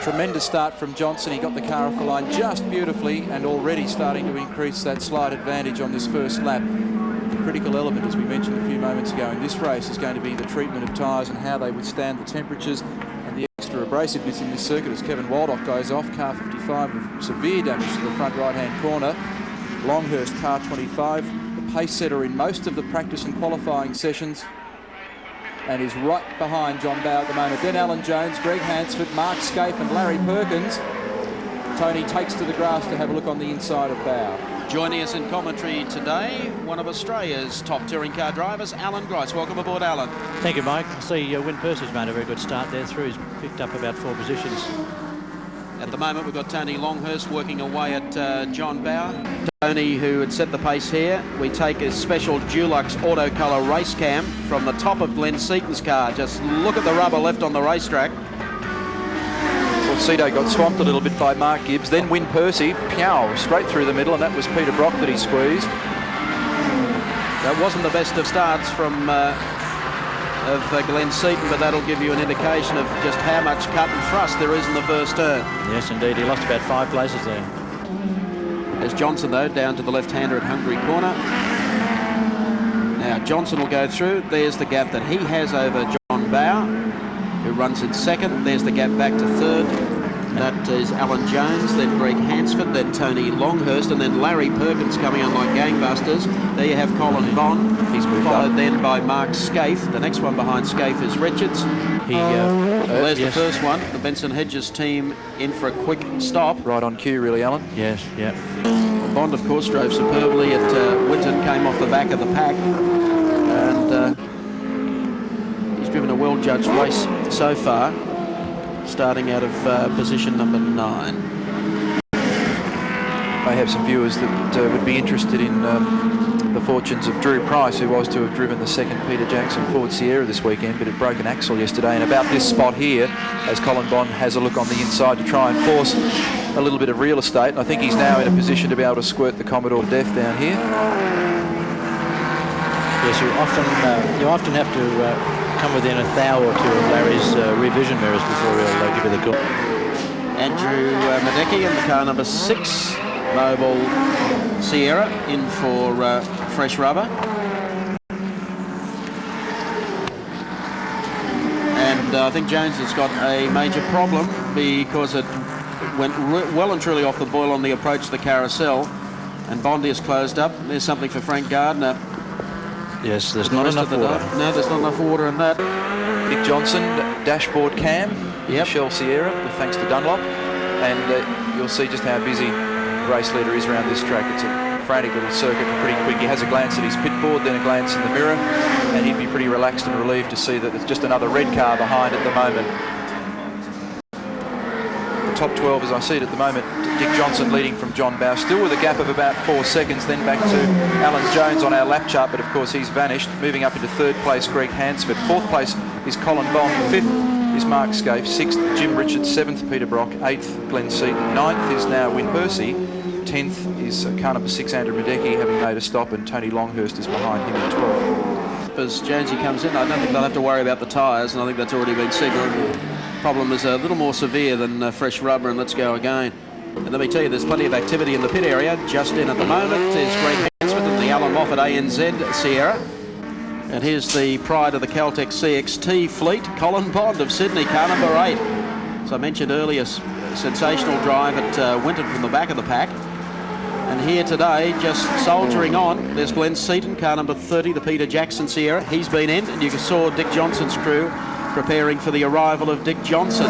Tremendous start from Johnson. He got the car off the line just beautifully and already starting to increase that slight advantage on this first lap. The critical element, as we mentioned a few moments ago, in this race is going to be the treatment of tyres and how they withstand the temperatures and the extra abrasiveness in this circuit as Kevin Waldock goes off. Car 55 with severe damage to the front right-hand corner. Longhurst, car 25, the pace setter in most of the practice and qualifying sessions, and is right behind John Bowe at the moment. Then Alan Jones, Greg Hansford, Mark Scaife and Larry Perkins. Tony takes to the grass to have a look on the inside of Bowe. Joining us in commentary today, one of Australia's top touring car drivers, Alan Grice. Welcome aboard, Alan. Thank you, Mike. I see Win Percy's made a very good start there through. He's picked up about 4 positions. At the moment, we've got Tony Longhurst working away at John Bowe. Tony, who had set the pace here, we take a special Dulux Auto Colour race cam from the top of Glenn Seaton's car. Just look at the rubber left on the racetrack. Well, Cito got swamped a little bit by Mark Gibbs. Then Win Percy, pow, straight through the middle, and that was Peter Brock that he squeezed. That wasn't the best of starts from Glenn Seaton, but that'll give you an indication of just how much cut and thrust there is in the first turn. Yes, indeed. He lost about 5 places there. There's Johnson, though, down to the left-hander at Hungary Corner. Now, Johnson will go through. There's the gap that he has over John Bowe, who runs in second. There's the gap back to third. That is Alan Jones, then Greg Hansford, then Tony Longhurst, and then Larry Perkins coming on like gangbusters. There you have Colin Bond. He's followed then by Mark Scaife. The next one behind Scaife is Richards. There's the first one. The Benson Hedges team in for a quick stop. Right on cue, really, Alan. Yes, yeah. Bond, of course, drove superbly at Winton, came off the back of the pack, and he's driven a well-judged race so far, starting out of position number 9. I have some viewers that would be interested in the fortunes of Drew Price, who was to have driven the second Peter Jackson Ford Sierra this weekend, but it broke an axle yesterday. And about this spot here, as Colin Bond has a look on the inside to try and force a little bit of real estate, and I think he's now in a position to be able to squirt the Commodore to death down here. Yes, you often have to come within a thou or two of Larry's rear vision mirrors before he'll give you the call. Andrew Madecki in the car number 6, Mobile Sierra, in for fresh rubber. And I think Jones has got a major problem because it went well and truly off the boil on the approach to the carousel, and Bondi is closed up. There's something for Frank Gardner. Yes, there's not enough water. No, there's not enough water in that. Nick Johnson, dashboard cam, Shell Sierra, thanks to Dunlop, and you'll see just how busy the race leader is around this track. It's a frantic little circuit and pretty quick. He has a glance at his pit board, then a glance in the mirror, and he'd be pretty relaxed and relieved to see that there's just another red car behind at the moment. The top 12, as I see it at the moment, Dick Johnson leading from John Bowe, still with a gap of about 4 seconds, then back to Alan Jones on our lap chart, but of course he's vanished. Moving up into 3rd place, Greg Hansford. 4th place is Colin Bond. 5th is Mark Scaife. 6th, Jim Richards. 7th, Peter Brock. 8th, Glenn Seaton. 9th is now Win Percy. 10th is car number 6, Andrew Madecki, having made a stop, and Tony Longhurst is behind him at 12th. As Jonesy comes in, I don't think they'll have to worry about the tyres, and I think that's already been signalled. The problem is a little more severe than fresh rubber, and let's go again. And let me tell you, there's plenty of activity in the pit area. Just in at the moment is Greg Hansford and the Alan Moffat ANZ Sierra. And here's the pride of the Caltex CXT fleet, Colin Bond of Sydney, car number 8. As I mentioned earlier, sensational drive at Winton from the back of the pack. And here today, just soldiering on, there's Glenn Seaton, car number 30, the Peter Jackson Sierra. He's been in, and you saw Dick Johnson's crew preparing for the arrival of Dick Johnson.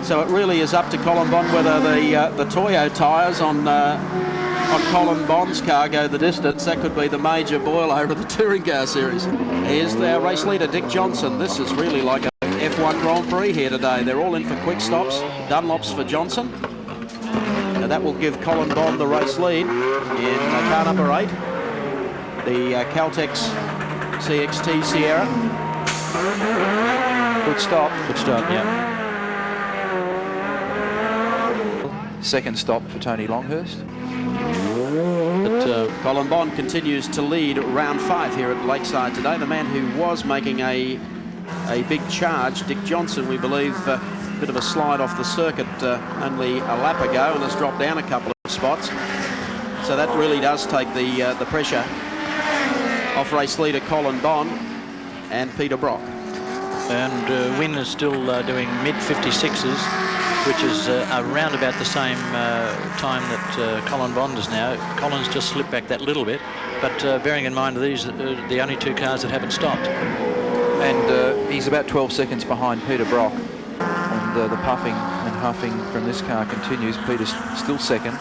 So it really is up to Colin Bond whether the Toyo tyres on Colin Bond's car go the distance. That could be the major boil over the touring car series. Here's their race leader, Dick Johnson. This is really like a F1 Grand Prix here today. They're all in for quick stops. Dunlops for Johnson. And that will give Colin Bond the race lead in car number 8, the Caltex CXT Sierra. Good stop. Good stop, yeah. Second stop for Tony Longhurst. Colin Bond continues to lead round 5 here at Lakeside today. The man who was making a big charge, Dick Johnson, we believe, a bit of a slide off the circuit only a lap ago and has dropped down a couple of spots. So that really does take the pressure off race leader Colin Bond and Peter Brock. And Wynne is still doing mid-56s, which is around about the same time that Colin Bond is now. Colin's just slipped back that little bit, but bearing in mind these are the only 2 cars that haven't stopped. And he's about 12 seconds behind Peter Brock. And the puffing and huffing from this car continues. Peter's still second.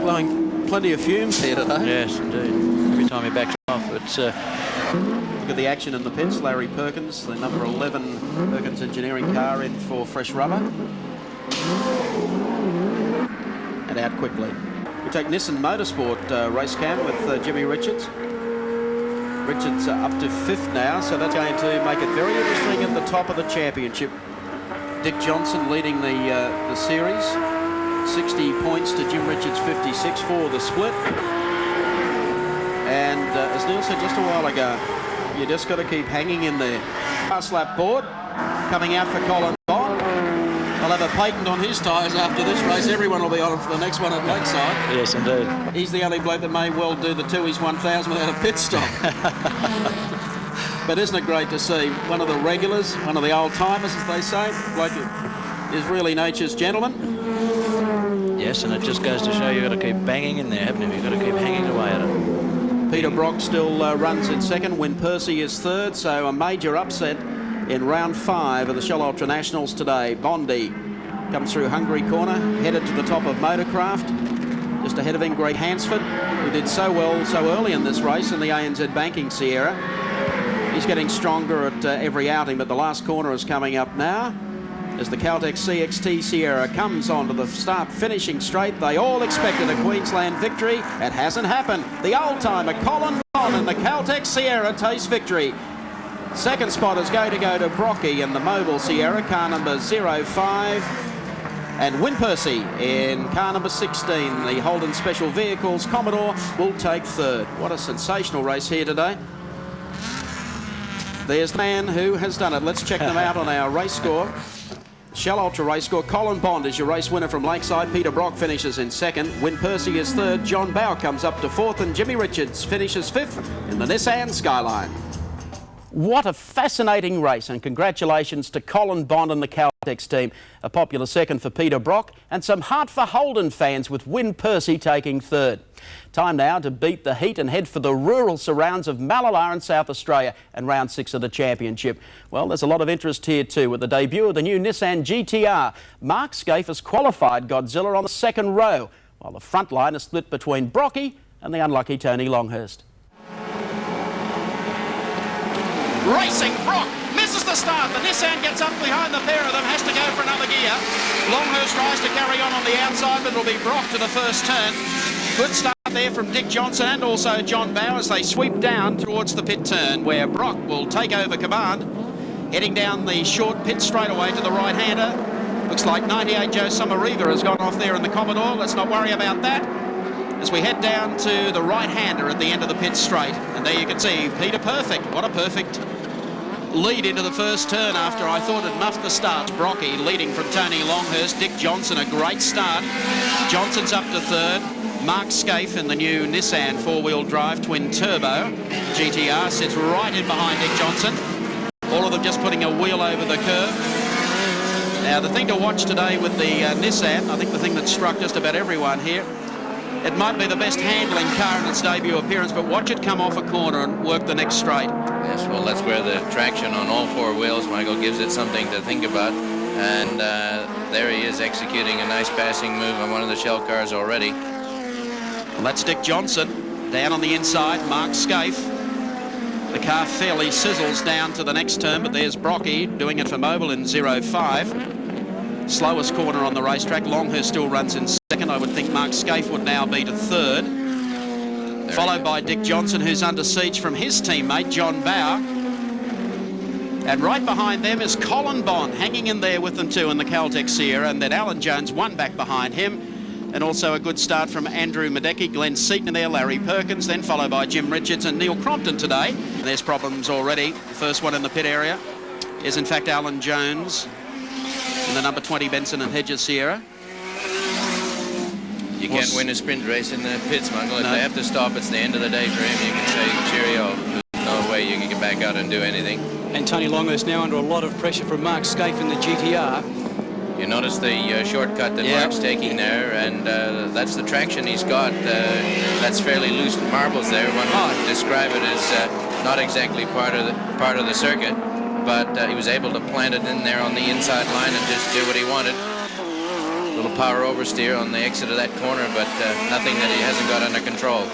Blowing plenty of fumes here today. Yes, indeed. Every time he backs off, it's... Look at the action in the pits. Larry Perkins, the number 11 Perkins Engineering car, in for fresh rubber. And out quickly. We take Nissan Motorsport race cam with Jimmy Richards. Richards up to 5th now, so that's going to make it very interesting at the top of the championship. Dick Johnson leading the series. 60 points to Jim Richards' 56 for the split. And as Neil said just a while ago, you just got to keep hanging in there. Last lap board coming out for Colin Bond. I'll have a patent on his tyres after this race. Everyone will be on for the next one at Lakeside. Yes, indeed. He's the only bloke that may well do the Tooheys 1000 without a pit stop. But isn't it great to see one of the regulars, one of the old timers, as they say, bloke is really nature's gentleman. Yes, and it just goes to show you've got to keep banging in there, haven't you? You've got to keep hanging away at it. Peter Brock still runs in 2nd. Wynne Percy is 3rd, so a major upset in round 5 of the Shell Ultra Nationals today. Bondi comes through Hungary corner, headed to the top of Motorcraft, just ahead of Greg Hansford, who did so well so early in this race in the ANZ Banking Sierra. He's getting stronger at every outing, but the last corner is coming up now as the Caltex CXT Sierra comes onto the start finishing straight. They all expected a Queensland victory. It hasn't happened. The old-timer Colin Bond and the Caltex Sierra taste victory. 2nd spot is going to go to Brocky in the Mobile Sierra, car number 05. And Wynne Percy in car number 16, the Holden Special Vehicles Commodore, will take 3rd. What a sensational race here today. There's the man who has done it. Let's check them out on our race score. Shell Ultra race score. Colin Bond is your race winner from Lakeside. Peter Brock finishes in 2nd. Wynne Percy is 3rd. John Bowe comes up to 4th. And Jimmy Richards finishes 5th in the Nissan Skyline. What a fascinating race, and congratulations to Colin Bond and the Caltex team. A popular 2nd for Peter Brock, and some heart for Holden fans with Wynne Percy taking 3rd. Time now to beat the heat and head for the rural surrounds of Mallala in South Australia and round 6 of the championship. Well, there's a lot of interest here too with the debut of the new Nissan GTR. Mark Scaife has qualified Godzilla on the 2nd row, while the front line is split between Brocky and the unlucky Tony Longhurst. Racing, Brock misses the start. The Nissan gets up behind the pair of them, has to go for another gear. Longhurst tries to carry on the outside, but it'll be Brock to the first turn. Good start there from Dick Johnson and also John Bowe as they sweep down towards the pit turn, where Brock will take over command. Heading down the short pit straightaway to the right-hander. Looks like 98 Joe Somariva has gone off there in the Commodore. Let's not worry about that. As we head down to the right-hander at the end of the pit straight. And there you can see Peter Perfect. What a perfect lead into the first turn after I thought it muffed the start. Brocky leading from Tony Longhurst. Dick Johnson, a great start. Johnson's up to 3rd. Mark Scaife in the new Nissan 4-wheel drive twin turbo GTR sits right in behind Dick Johnson. All of them just putting a wheel over the curve. Now the thing to watch today with the Nissan, I think the thing that struck just about everyone here, it might be the best handling car in its debut appearance, but watch it come off a corner and work the next straight. Yes, well, that's where the traction on all 4 wheels, Michael, gives it something to think about. And there he is executing a nice passing move on one of the Shell cars already. Well, that's Dick Johnson. Down on the inside, Mark Scaife. The car fairly sizzles down to the next turn, but there's Brocky doing it for Mobile in 05. Slowest corner on the racetrack. Longhurst still runs in 2nd. I would think Mark Scaife would now be to 3rd. Followed by Dick Johnson, who's under siege from his teammate, John Bowe. And right behind them is Colin Bond, hanging in there with them too in the Caltex Sierra, and then Alan Jones, one back behind him. And also a good start from Andrew Madecki, Glenn Seaton there, Larry Perkins, then followed by Jim Richards and Neil Crompton today. And there's problems already. The first one in the pit area is in fact Alan Jones in the number 20 Benson and Hedges Sierra. You can't win a sprint race in the pits, Michael. If No. they have to stop, it's the end of the day for him. You can say, cheerio. There's no way you can get back out and do anything. And Tony Longhurst now under a lot of pressure from Mark Scaife in the GTR. You notice the shortcut that Mark's taking there, and that's the traction he's got. That's fairly loose marbles there. One would describe it as not exactly part of the circuit, but he was able to plant it in there on the inside line and just do what he wanted. A little power oversteer on the exit of that corner, but nothing that he hasn't got under control.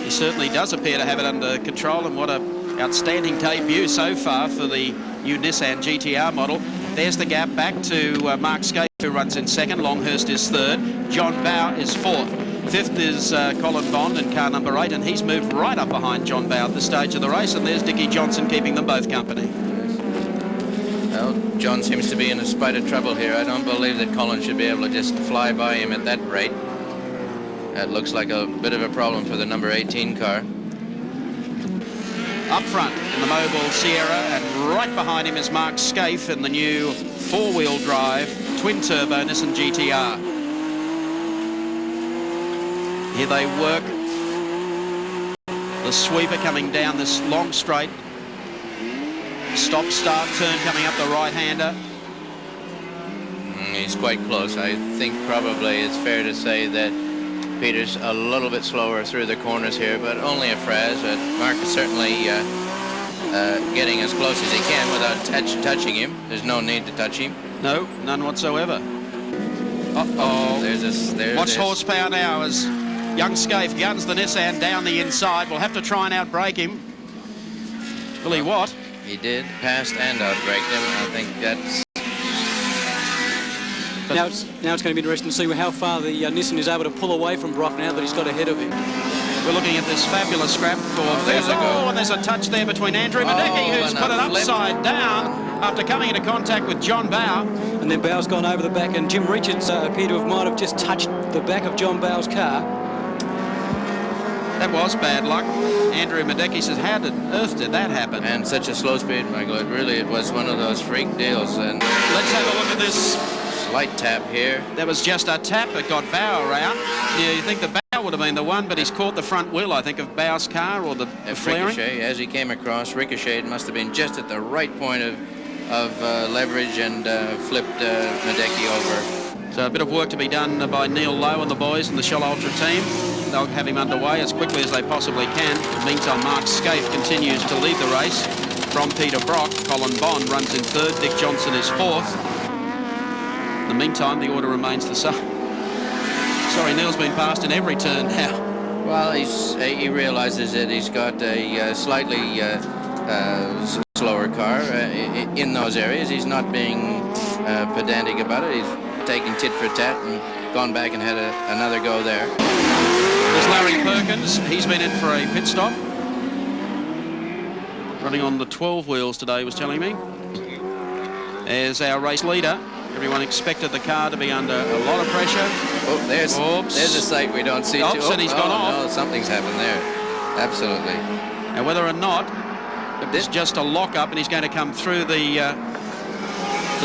He certainly does appear to have it under control, and what an outstanding debut so far for the new Nissan GTR model. There's the gap back to Mark Scaife, who runs in second. Longhurst is third. John Bowe is fourth. Fifth is Colin Bond in car number 8, and he's moved right up behind John Bowe at this stage of the race. And there's Dickie Johnson keeping them both company. Well, John seems to be in a spite of trouble here. I don't believe that Colin should be able to just fly by him at that rate. That looks like a bit of a problem for the number 18 car. Up front in the Mobile Sierra, and right behind him is Mark Scaife in the new four-wheel drive twin-turbo Nissan GTR. Here they work. The sweeper coming down this long straight. Stop, start, turn coming up the right-hander. He's quite close. I think probably it's fair to say that Peter's a little bit slower through the corners here, but only a frazzle. But Mark is certainly getting as close as he can without touching him. There's no need to touch him. No, none whatsoever. There's Watch horsepower now as young Scaife guns the Nissan down the inside. We'll have to try and outbrake him. Will he what? He did, passed and outbraked him. I think that's... Now it's going to be interesting to see how far the Nissan is able to pull away from Brock now that he's got ahead of him. We're looking at this fabulous scrap for there's a go. and there's a touch there between Andrew Madecki, who's put it upside down after coming into contact with John Bowe. And then Bowe's gone over the back, and Jim Richards appeared to might have just touched the back of John Bowe's car. That was bad luck. Andrew Madecki says, how on earth did that happen? And such a slow speed, Michael. It was one of those freak deals. And let's have a look at this. Slight tap here. There was just a tap that got Bowe around. Yeah, you think the Bowe would have been the one, but he's caught the front wheel, I think, of Bowe's car, or the flaring. Ricochet, as he came across, ricocheted, must have been just at the right point of leverage and flipped Madecki over. So a bit of work to be done by Neil Lowe and the boys in the Shell Ultra team. They'll have him underway as quickly as they possibly can. In the meantime, Mark Scaife continues to lead the race from Peter Brock. Colin Bond runs in third. Dick Johnson is fourth. In the meantime, the order remains the same. Sorry, Neil's been passed in every turn now. Well, he realizes that he's got a slightly slower car in those areas. He's not being pedantic about it. He's taking tit for tat and gone back and had another go there. There's Larry Perkins. He's been in for a pit stop. Running on the 12 wheels today, he was telling me. As our race leader, everyone expected the car to be under a lot of pressure. Oh, there's a sight we don't see. Oops, and he's gone off. No, something's happened there. Absolutely. Now, whether or not it's just a lock-up and he's going to come through the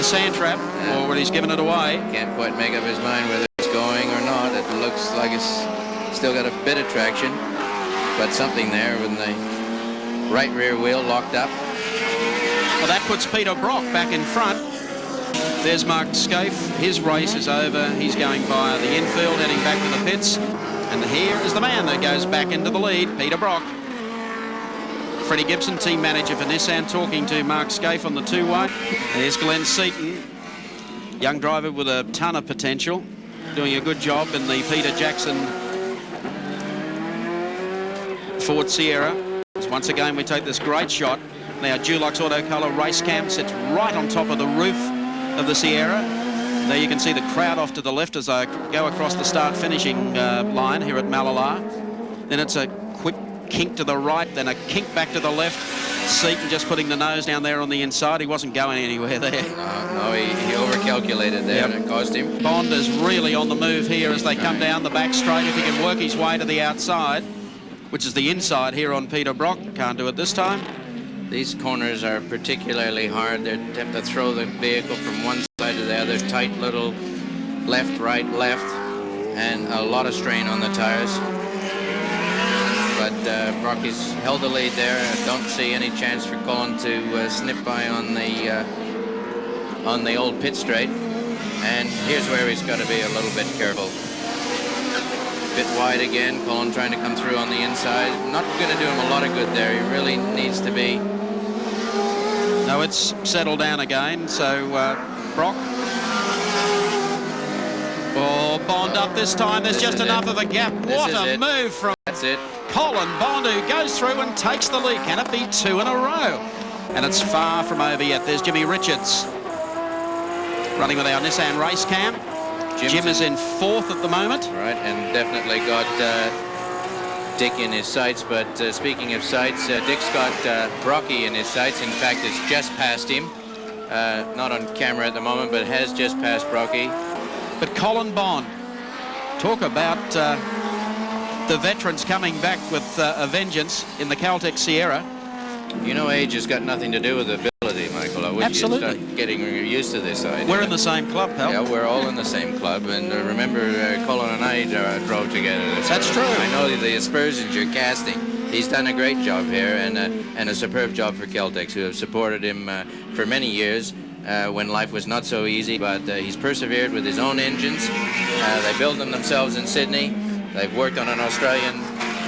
sand trap, or whether he's given it away. Can't quite make up his mind whether it's going or not. It looks like it's still got a bit of traction, but something there when the right rear wheel locked up. Well, that puts Peter Brock back in front. There's Mark Scaife. His race is over. He's going via the infield, heading back to the pits. And here is the man that goes back into the lead, Peter Brock. Freddie Gibson, team manager for Nissan, talking to Mark Scaife on the two-way. There's Glenn Seaton, young driver with a ton of potential, doing a good job in the Peter Jackson Ford Sierra. Once again, we take this great shot. Now, Dulux Autocolor race cam sits right on top of the roof of the Sierra. There you can see the crowd off to the left as I go across the start-finishing line here at Malala. Then it's a quick kink to the right, then a kink back to the left. Seaton just putting the nose down there on the inside. He wasn't going anywhere there. No, he overcalculated there, and it cost him. Bond is really on the move here as they come down the back straight. If he can work his way to the outside, which is the inside here on Peter Brock. Can't do it this time. These corners are particularly hard. They have to throw the vehicle from one side to the other. Tight little left, right, left, and a lot of strain on the tires. But Brocky's held the lead there. I don't see any chance for Colin to snip by on the old pit straight. And here's where he's got to be a little bit careful. Bit wide again. Colin trying to come through on the inside. Not going to do him a lot of good there. He really needs to be. No, it's settled down again. So Brock. Oh, Bond up this time. There's just enough of a gap. What a move from Colin Bond, who goes through and takes the lead. Can it be 2 in a row? And it's far from over yet. There's Jimmy Richards running with our Nissan race cam. Jim is in 4th at the moment. Right, and definitely got Dick in his sights. But speaking of sights, Dick's got Brocky in his sights. In fact, it's just past him. Not on camera at the moment, but has just passed Brocky. But Colin Bond, talk about the veterans coming back with a vengeance in the Caltech Sierra. You know, age has got nothing to do with ability, Michael. I wish you'd start getting used to this idea. We're in the same club, pal. Yeah, we're all in the same club. And remember, Colin and I drove together. That's true. I know the aspersions you're casting. He's done a great job here and a superb job for Caltex, who have supported him for many years. When life was not so easy, but he's persevered with his own engines. They build them themselves in Sydney. They've worked on an Australian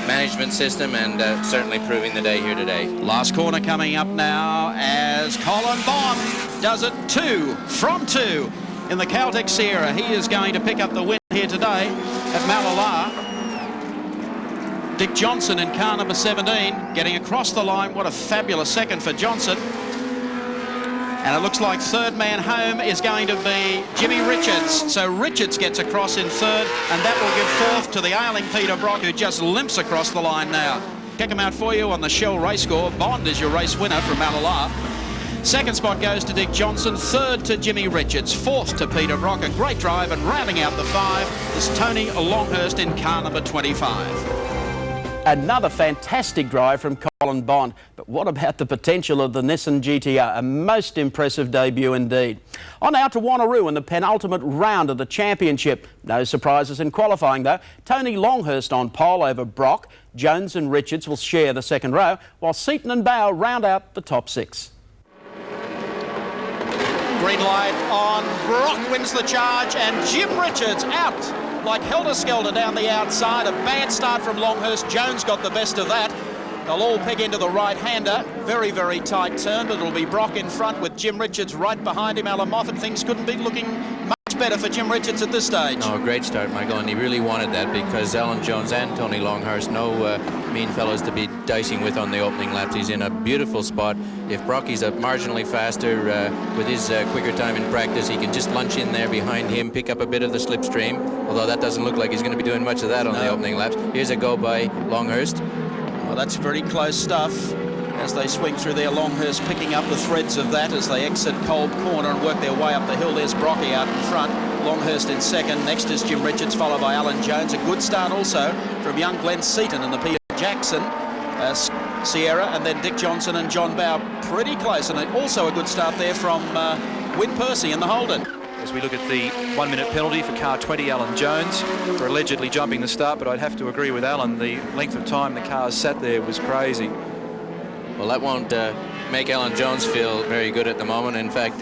management system and certainly proving the day here today. Last corner coming up now as Colin Bond does it 2 from 2 in the Caltech Sierra. He is going to pick up the win here today at Malala. Dick Johnson in car number 17 getting across the line. What a fabulous second for Johnson. And it looks like third man home is going to be Jimmy Richards. So Richards gets across in 3rd, and that will give 4th to the ailing Peter Brock, who just limps across the line now. Check him out for you on the Shell race score. Bond is your race winner from Malala. 2nd spot goes to Dick Johnson, 3rd to Jimmy Richards, 4th to Peter Brock. A great drive, and rounding out the 5 is Tony Longhurst in car number 25. Another fantastic drive from Colin Bond. But what about the potential of the Nissan GTR? A most impressive debut indeed. On out to Wanneroo in the penultimate round of the championship. No surprises in qualifying though. Tony Longhurst on pole over Brock. Jones and Richards will share the 2nd row, while Seaton and Bowe round out the top 6. Green light on. Brock wins the charge, and Jim Richards out like helter-skelter down the outside. A bad start from Longhurst. Jones got the best of that. They'll all peg into the right-hander. Very, very tight turn, but it'll be Brock in front with Jim Richards right behind him. Alan Moffat. Things couldn't be looking much better for Jim Richards at this stage. No, great start, Michael, and he really wanted that because Alan Jones and Tony Longhurst, no mean fellows to be dicing with on the opening laps. He's in a beautiful spot. If Brocky's up marginally faster with his quicker time in practice, he can just lunge in there behind him, pick up a bit of the slipstream, although that doesn't look like he's going to be doing much of that on the opening laps. Here's a go by Longhurst. Well, that's very close stuff as they swing through there. Longhurst picking up the threads of that as they exit Kolb Corner and work their way up the hill. There's Brocky out in front. Longhurst in 2nd. Next is Jim Richards, followed by Alan Jones. A good start also from young Glenn Seaton and the Peter Jackson Sierra, and then Dick Johnson and John Bowe pretty close. And also a good start there from Win Percy in the Holden. As we look at the 1-minute penalty for car 20, Alan Jones, for allegedly jumping the start, but I'd have to agree with Alan. The length of time the cars sat there was crazy. Well, that won't make Alan Jones feel very good at the moment. In fact,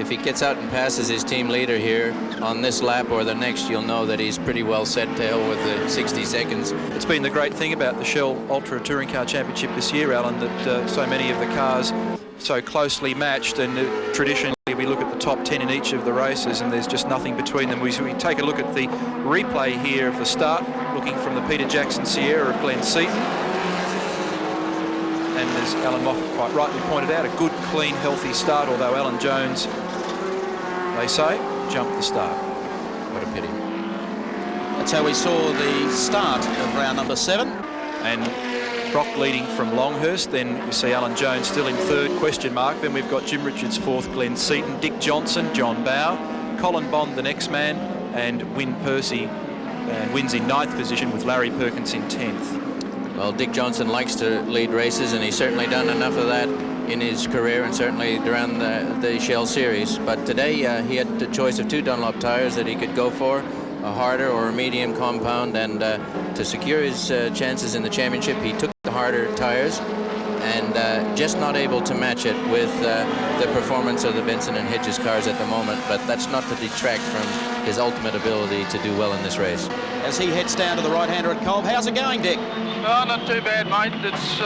if he gets out and passes his team leader here on this lap or the next, you'll know that he's pretty well set to hell with the 60 seconds. It's been the great thing about the Shell Ultra Touring Car Championship this year, Alan, that so many of the cars so closely matched, and traditionally we look at the top 10 in each of the races and there's just nothing between them. We take a look at the replay here of the start, looking from the Peter Jackson Sierra of Glenn Seaton. And as Alan Moffat quite rightly pointed out, a good, clean, healthy start, although Alan Jones, they say, jumped the start. What a pity. That's how we saw the start of round number 7. And Brock leading from Longhurst. Then we see Alan Jones still in third, question mark. Then we've got Jim Richards fourth, Glenn Seaton, Dick Johnson, John Bowe, Colin Bond the next man, and Wyn Percy wins in ninth position with Larry Perkins in 10th. Well, Dick Johnson likes to lead races, and he's certainly done enough of that in his career and certainly around the Shell Series. But today he had the choice of 2 Dunlop tires that he could go for, a harder or a medium compound, and to secure his chances in the championship, he took the harder tires, and just not able to match it with the performance of the Benson and Hedges cars at the moment. But that's not to detract from his ultimate ability to do well in this race. As he heads down to the right-hander at Kolb. How's it going, Dick? Oh, not too bad, mate. It's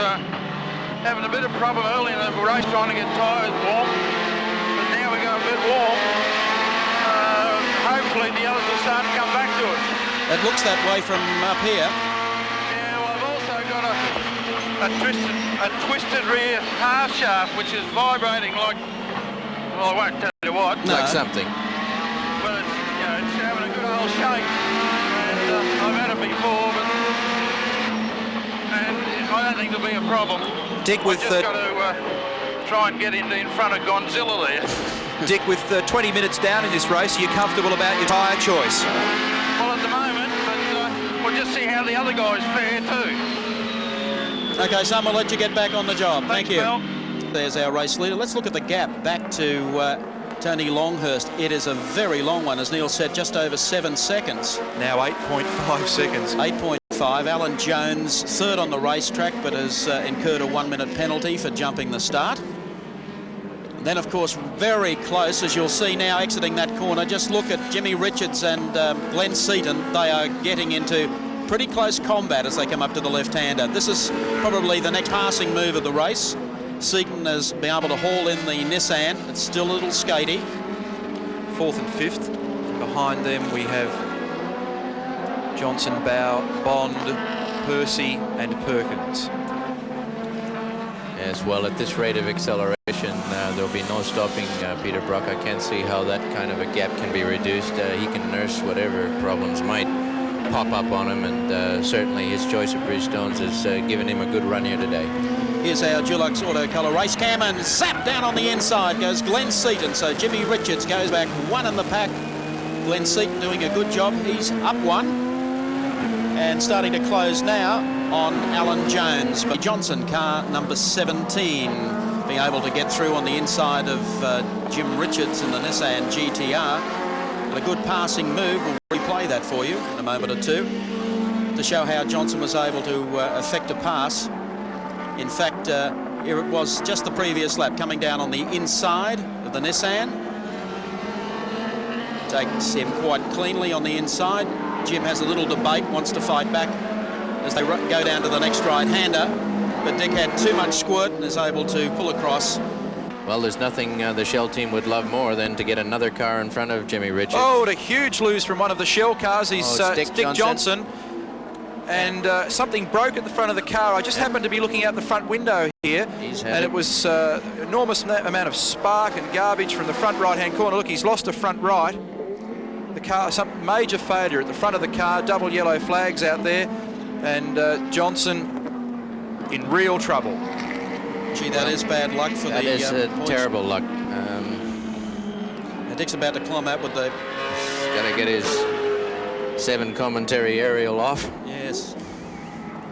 having a bit of problem early in the race trying to get tyres warm, but now we go a bit warm. Hopefully the others will start to come back to us. It looks that way from up here. Yeah, well, I've also got a twisted rear half shaft, which is vibrating like, well, I won't tell you what. No. Like something. But it's, you know, it's having a good old shake, and I've had it before, but and I don't think there'll be a problem. Dick with I've just got to try and get in front of Gonzilla there. Dick, with 20 minutes down in this race, are you comfortable about your tyre choice? Well, at the moment, but we'll just see how the other guys fare too. Okay, Sam, we'll let you get back on the job. Thanks, Thank you. Bill. There's our race leader. Let's look at the gap back to Tony Longhurst. It is a very long one, as Neil said, just over 7 seconds. Now 8.5 seconds. 8.5. Alan Jones, third on the racetrack, but has incurred a 1-minute penalty for jumping the start. And then, of course, very close, as you'll see now, exiting that corner. Just look at Jimmy Richards and Glenn Seaton. They are getting into pretty close combat as they come up to the left-hander. This is probably the next passing move of the race. Seaton has been able to haul in the Nissan. It's still a little skatey. Fourth and fifth. Behind them we have Johnson, Bowe, Bond, Percy and Perkins. Yes, well, at this rate of acceleration, there'll be no stopping Peter Brock. I can't see how that kind of a gap can be reduced. He can nurse whatever problems might pop up on him, and certainly his choice of Bridgestones has given him a good run here today. Here's our Dulux Auto Colour race cam, and zap down on the inside goes Glenn Seaton. So Jimmy Richards goes back 1 in the pack. Glenn Seaton doing a good job. He's up 1 and starting to close now on Alan Jones. But Johnson, car number 17, being able to get through on the inside of Jim Richards in the Nissan GTR. And a good passing move. We'll replay that for you in a moment or two to show how Johnson was able to effect a pass. In fact, here it was just the previous lap, coming down on the inside of the Nissan. Takes him quite cleanly on the inside. Jim has a little debate, wants to fight back as they go down to the next right-hander. But Dick had too much squirt and is able to pull across. Well, there's nothing the Shell team would love more than to get another car in front of Jimmy Richards. Oh, what a huge lose from one of the Shell cars. He's Dick Johnson. And something broke at the front of the car. I just happened to be looking out the front window here, and it was enormous amount of spark and garbage from the front right-hand corner. Look, he's lost a front right. The car, some major failure at the front of the car, double yellow flags out there, and Johnson in real trouble. Gee, that is bad luck for that the is terrible luck. Dick's about to climb out with the... He's got to get his 7 commentary aerial off. Yes.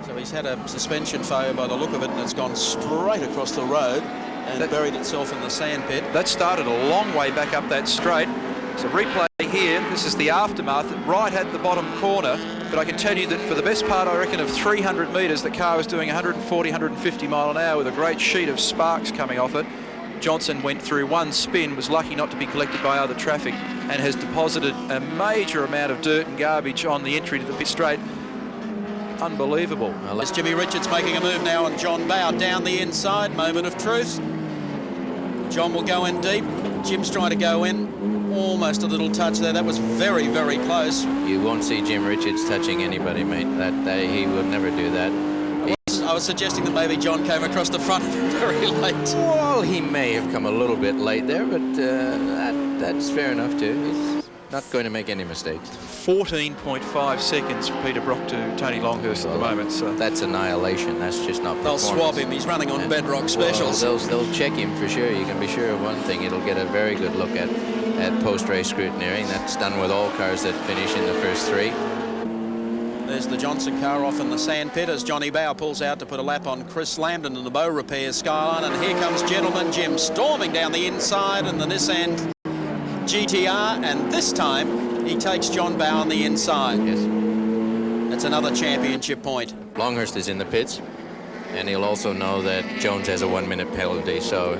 So he's had a suspension failure by the look of it, and it's gone straight across the road and buried itself in the sand pit. That started a long way back up that straight. So replay here, this is the aftermath, right at the bottom corner, but I can tell you that for the best part, I reckon, of 300 metres, the car was doing 140, 150 mile an hour with a great sheet of sparks coming off it. Johnson went through one spin, was lucky not to be collected by other traffic, and has deposited a major amount of dirt and garbage on the entry to the pit straight. Unbelievable. Well, it's Jimmy Richards making a move now on John Bowe down the inside. Moment of truth. John will go in deep. Jim's trying to go in. Almost a little touch there. That was very, very close. You won't see Jim Richards touching anybody, mate. He would never do that. I was suggesting that maybe John came across the front very late. Well, he may have come a little bit late there, but that's fair enough too. Not going to make any mistakes. 14.5 seconds for Peter Brock to Tony Longhurst at the moment. So that's annihilation. That's just not They'll swab him. He's running on bedrock specials. Well, they'll check him for sure. You can be sure of one thing. It'll get a very good look at post-race scrutineering. That's done with all cars that finish in the first 3. There's the Johnson car off in the sandpit as Johnny Bow pulls out to put a lap on Chris Lambden in the Bow Repair Skyline. And here comes Gentleman Jim storming down the inside in the Nissan GTR, and this time he takes John Bow on the inside. Yes. That's another championship point. Longhurst is in the pits, and he'll also know that Jones has a 1-minute penalty, so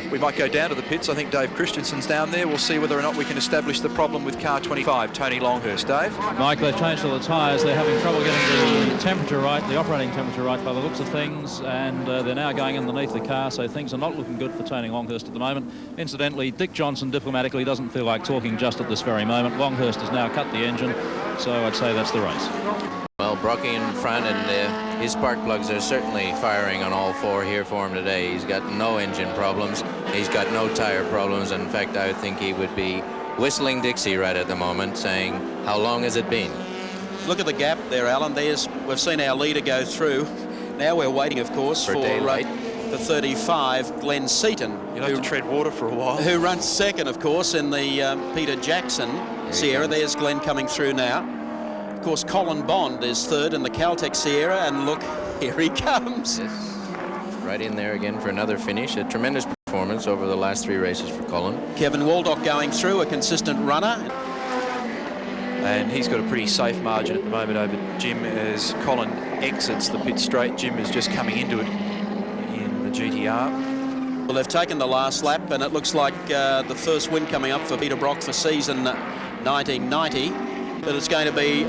we might go down to the pits. I think Dave Christensen's down there. We'll see whether or not we can establish the problem with car 25, Tony Longhurst. Dave? Mike, they've changed all the tyres. They're having trouble getting the temperature right, the operating temperature right by the looks of things, and they're now going underneath the car, so things are not looking good for Tony Longhurst at the moment. Incidentally, Dick Johnson diplomatically doesn't feel like talking just at this very moment. Longhurst has now cut the engine, so I'd say that's the race. Well, Brocky in front, and his spark plugs are certainly firing on all 4 here for him today. He's got no engine problems. He's got no tire problems. In fact, I would think he would be whistling Dixie right at the moment, saying, how long has it been? Look at the gap there, Alan. We've seen our leader go through. Now we're waiting, of course, for 35, Glenn Seaton. You'll have to tread water for a while. Who runs second, of course, in the Peter Jackson Sierra. There's Glenn coming through now. Of course, Colin Bond is third in the Caltech Sierra, and look, here he comes. Yes. Right in there again for another finish. A tremendous performance over the last 3 races for Colin. Kevin Waldock going through, a consistent runner. And he's got a pretty safe margin at the moment over Jim as Colin exits the pit straight. Jim is just coming into it in the GTR. Well, they've taken the last lap, and it looks like the first win coming up for Peter Brock for season 1990. But it's going to be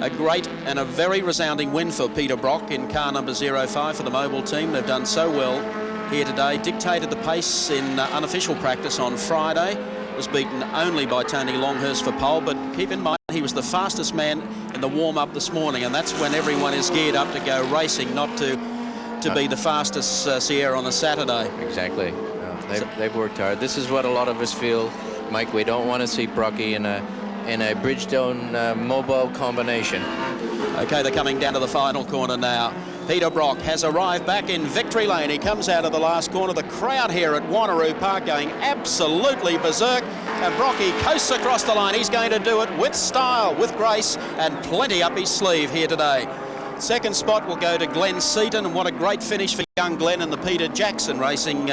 a great and a very resounding win for Peter Brock in car number 05 for the mobile team. They've done so well here today. Dictated the pace in unofficial practice on Friday. Was beaten only by Tony Longhurst for pole, but keep in mind he was the fastest man in the warm-up this morning, and that's when everyone is geared up to go racing, not to be the fastest Sierra on a Saturday. Exactly. They've worked hard. This is what a lot of us feel, Mike. We don't want to see Brocky in a Bridgestone mobile combination. Okay, they're coming down to the final corner now. Peter Brock has arrived back in victory lane. He comes out of the last corner. The crowd here at Wanneroo Park going absolutely berserk, and Brocky coasts across the line. He's going to do it with style, with grace, and plenty up his sleeve here today. Second spot will go to Glenn Seaton, and what a great finish for young Glenn in the Peter Jackson Racing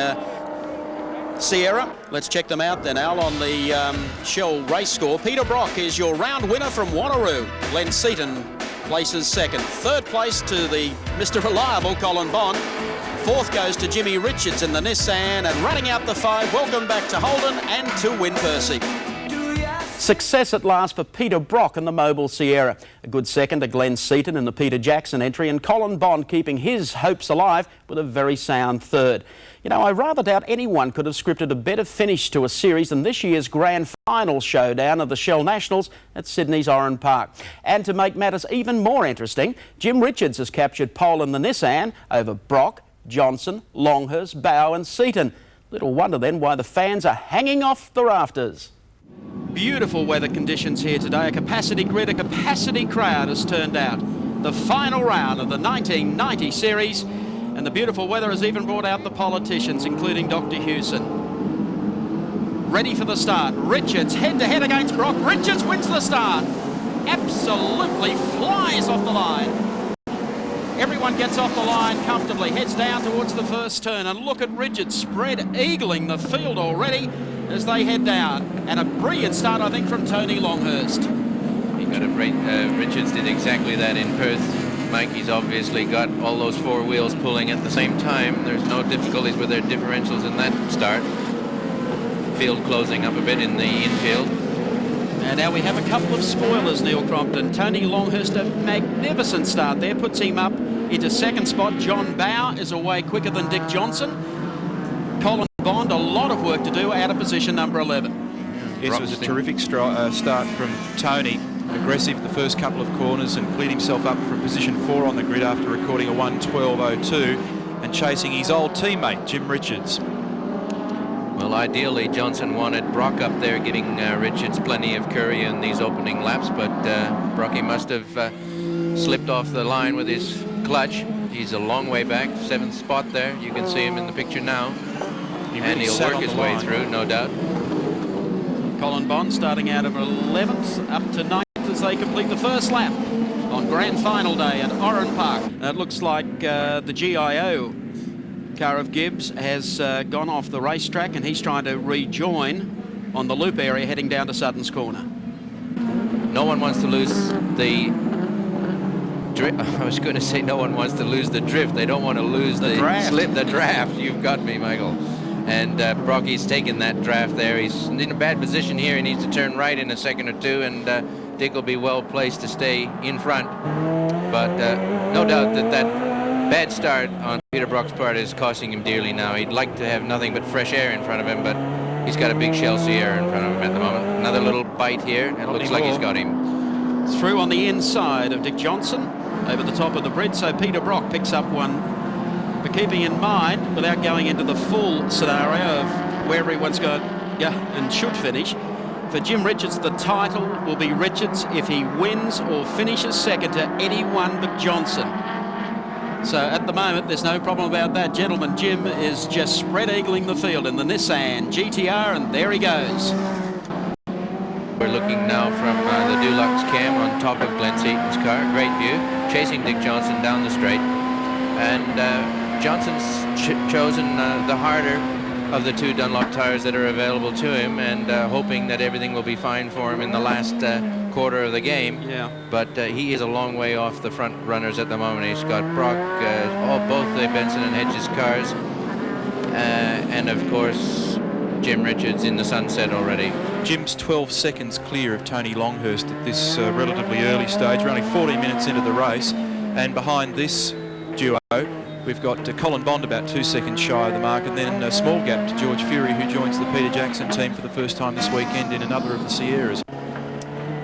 Sierra. Let's check them out then, Al, on the Shell race score. Peter Brock is your round winner from Wanneroo. Glenn Seaton places second. Third place to the Mr. Reliable, Colin Bond. Fourth goes to Jimmy Richards in the Nissan, and running out the 5, welcome back to Holden and to Win Percy. Success at last for Peter Brock in the Mobile Sierra. A good second to Glenn Seaton in the Peter Jackson entry, and Colin Bond keeping his hopes alive with a very sound third. You know, I rather doubt anyone could have scripted a better finish to a series than this year's grand final showdown of the Shell Nationals at Sydney's Oran Park. And to make matters even more interesting, Jim Richards has captured pole in the Nissan over Brock, Johnson, Longhurst, Bow and Seaton. Little wonder then why the fans are hanging off the rafters. Beautiful weather conditions here today. A capacity grid, a capacity crowd has turned out. The final round of the 1990 series, and the beautiful weather has even brought out the politicians, including Dr. Hewson. Ready for the start. Richards head-to-head against Brock. Richards wins the start. Absolutely flies off the line. Everyone gets off the line comfortably, heads down towards the first turn, and look at Richards spread eagling the field already as they head down. And a brilliant start, I think, from Tony Longhurst. He got a break. Richards did exactly that in Perth. Mike, he's obviously got all those 4 wheels pulling at the same time. There's no difficulties with their differentials in that start. Field closing up a bit in the infield. And now we have a couple of spoilers, Neil Crompton. Tony Longhurst, a magnificent start there, puts him up into second spot. John Bow is away quicker than Dick Johnson. Colin Bond, a lot of work to do, out of position number 11. Yes, it was a terrific start from Tony. Aggressive the first couple of corners and cleared himself up from position 4 on the grid after recording a 1:12.02 and chasing his old teammate Jim Richards. Well, ideally, Johnson wanted Brock up there, giving Richards plenty of curry in these opening laps, but Brocky must have slipped off the line with his clutch. He's a long way back, 7th spot there. You can see him in the picture now. And he'll work his way through, no doubt. Colin Bond starting out of 11th up to 9th as they complete the first lap on grand final day at Oran Park. It looks like the GIO car of Gibbs has gone off the racetrack, and he's trying to rejoin on the loop area heading down to Sutton's Corner. No one wants to lose the drift. I was going to say no one wants to lose the drift. They don't want to lose the slip, the draft. You've got me, Michael. And Brocky's taken that draft there. He's in a bad position here. He needs to turn right in a second or two, and Dick will be well placed to stay in front. But no doubt that bad start on Peter Brock's part is costing him dearly now. He'd like to have nothing but fresh air in front of him, but he's got a big Shell Sierra in front of him at the moment. Another little bite here. It looks like he's got him. Through on the inside of Dick Johnson over the top of the bridge, so Peter Brock picks up one. But keeping in mind, without going into the full scenario of where everyone's got, and should finish, for Jim Richards, the title will be Richards if he wins or finishes second to anyone but Johnson. So at the moment, there's no problem about that, gentlemen. Jim is just spread-eagling the field in the Nissan GTR, and there he goes. We're looking now from the Dulux cam on top of Glenn Seaton's car. Great view, chasing Dick Johnson down the straight. And Johnson's chosen the harder of the 2 Dunlop tires that are available to him, and hoping that everything will be fine for him in the last quarter of the game. Yeah. But he is a long way off the front runners at the moment. He's got Brock, both the Benson and Hedges cars, and of course Jim Richards in the sunset already. Jim's 12 seconds clear of Tony Longhurst at this relatively early stage. We're only 40 minutes into the race, and behind this duo we've got Colin Bond about 2 seconds shy of the mark, and then a small gap to George Fury, who joins the Peter Jackson team for the first time this weekend in another of the Sierras.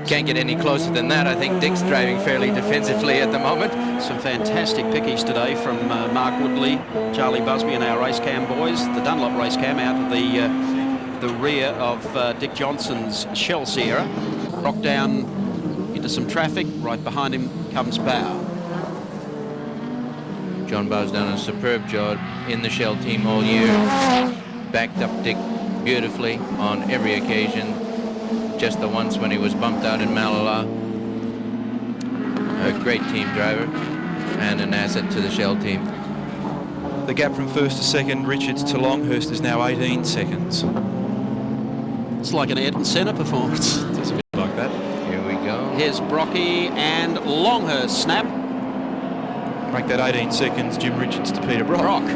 Can't get any closer than that. I think Dick's driving fairly defensively at the moment. Some fantastic pickies today from Mark Woodley, Charlie Busby and our race cam boys. The Dunlop race cam out of the rear of Dick Johnson's Shell Sierra. Rock down into some traffic. Right behind him comes Bow. John Bow's done a superb job in the Shell team all year. Backed up Dick beautifully on every occasion. Just the once when he was bumped out in Malala. A great team driver and an asset to the Shell team. The gap from first to second, Richards to Longhurst, is now 18 seconds. It's like an Ayrton Senna performance. It's a bit like that. Here we go. Here's Brocky and Longhurst snap. Make that 18 seconds, Jim Richards to Peter Brock.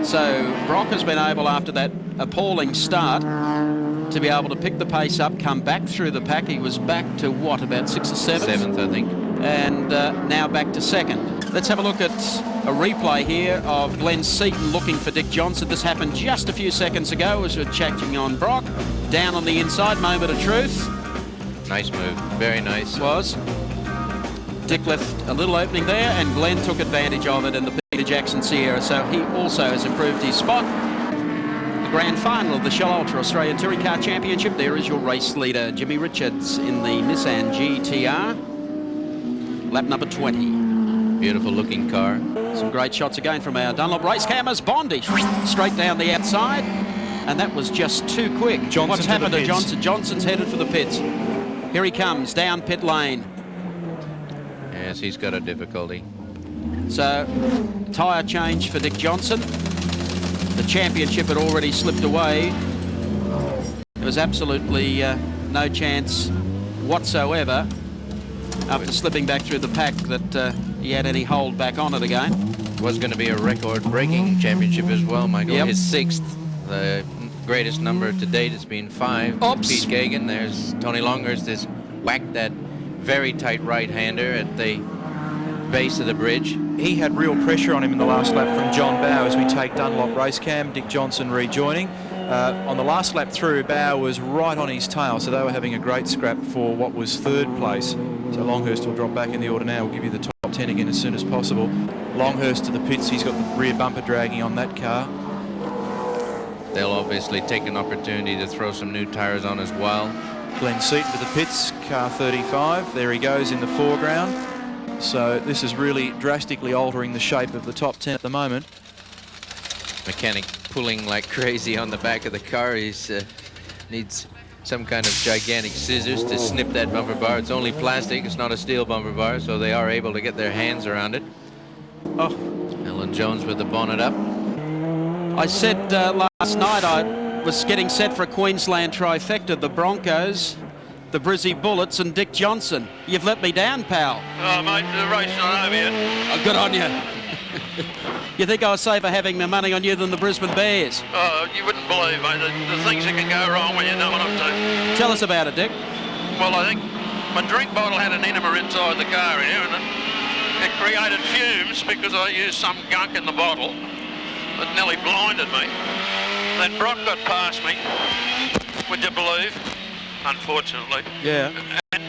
So Brock has been able, after that appalling start, to be able to pick the pace up, come back through the pack. He was back to what, about 6th or 7th? 7th, I think. And now back to second. Let's have a look at a replay here of Glenn Seaton looking for Dick Johnson. This happened just a few seconds ago as we're checking on Brock. Down on the inside, moment of truth. Nice move, very nice. Was. Dick left a little opening there, and Glenn took advantage of it in the Peter Jackson Sierra, so he also has improved his spot. The grand final of the Shell Ultra Australian Touring Car Championship. There is your race leader, Jimmy Richards, in the Nissan GTR. Lap number 20. Beautiful looking car. Some great shots again from our Dunlop race cameras. Bondi straight down the outside, and that was just too quick. Johnson. What's happened to Johnson? Johnson's headed for the pits. Here he comes down pit lane. Yes, he's got a difficulty. So, tyre change for Dick Johnson. The championship had already slipped away. There was absolutely no chance whatsoever after slipping back through the pack that he had any hold back on it again. Was going to be a record-breaking championship as well, Michael. Yep. His 6th. The greatest number to date has been 5. Oops. Pete Gagan. There's Tony Longhurst has whacked that very tight right-hander at the base of the bridge. He had real pressure on him in the last lap from John Bow as we take Dunlop race cam. Dick Johnson rejoining. On the last lap through, Bow was right on his tail, so they were having a great scrap for what was 3rd place. So Longhurst will drop back in the order now. We'll give you the top 10 again as soon as possible. Longhurst to the pits. He's got the rear bumper dragging on that car. they'll obviously take an opportunity to throw some new tyres on as well. Glenn Seaton to the pits, car 35. There he goes in the foreground. So this is really drastically altering the shape of the top 10 at the moment. Mechanic pulling like crazy on the back of the car. He's needs some kind of gigantic scissors to snip that bumper bar. It's only plastic, it's not a steel bumper bar, so they are able to get their hands around it. Oh, Alan Jones with the bonnet up. I said last night I was getting set for a Queensland trifecta, the Broncos, the Brizzy Bullets and Dick Johnson. You've let me down, pal. Oh, mate, the race is not over yet. Oh, good on you. You think I was safer having my money on you than the Brisbane Bears? Oh, you wouldn't believe, mate, the things that can go wrong when you're knowing them to. Tell us about it, Dick. Well, I think my drink bottle had an enema inside the car here, and it created fumes because I used some gunk in the bottle that nearly blinded me. Then Brock got past me, would you believe? Unfortunately. Yeah. And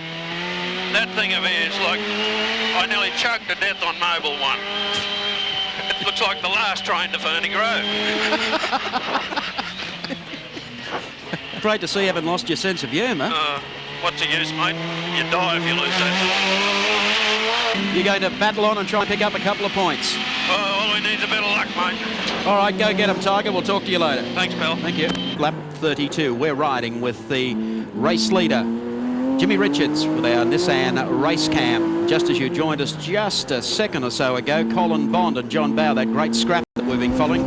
that thing of his, like, I nearly choked to death on Mobile 1. It looks like the last train to Ferny Grove. Great to see you haven't lost your sense of humour. What's the use, mate? You die if you lose that. You're going to battle on and try and pick up a couple of points. Oh, all we need is a bit of luck, mate. All right, go get him, Tiger. We'll talk to you later. Thanks, pal. Thank you. Lap 32. We're riding with the race leader, Jimmy Richards, with our Nissan race cam. Just as you joined us just a second or so ago, Colin Bond and John Bowe, that great scrap that we've been following.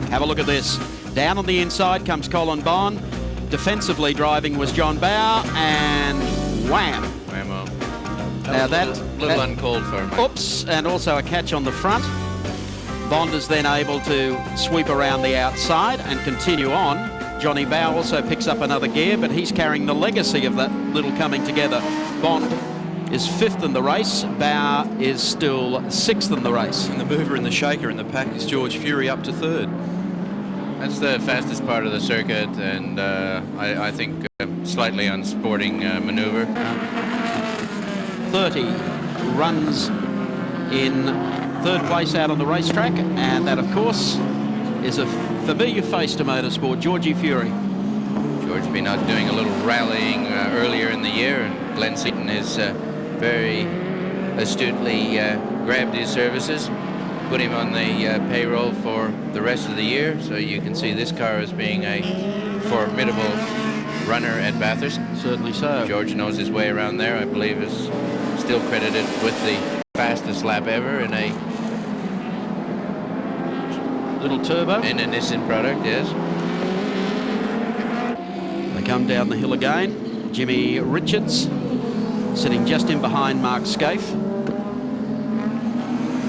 Have a look at this. Down on the inside comes Colin Bond. Defensively driving was John Bowe, and wham. Whammo. Now that was a little uncalled for me. Oops, and also a catch on the front. Bond is then able to sweep around the outside and continue on. Johnny Bowe also picks up another gear, but he's carrying the legacy of that little coming together. Bond is 5th in the race. Bowe is still 6th in the race. And the mover and the shaker in the pack is George Fury up to 3rd. That's the fastest part of the circuit, and I think slightly unsporting maneuver. 30 runs in 3rd place out on the racetrack, and that, of course, is a familiar face to motorsport, Georgie Fury. George's been out doing a little rallying earlier in the year, and Glenn Seaton has very astutely grabbed his services, put him on the payroll for the rest of the year. So you can see this car as being a formidable runner at Bathurst. Certainly so. George knows his way around there. I believe is still credited with the fastest lap ever in a little turbo. In a Nissan product, yes. They come down the hill again. Jimmy Richards sitting just in behind Mark Scaife.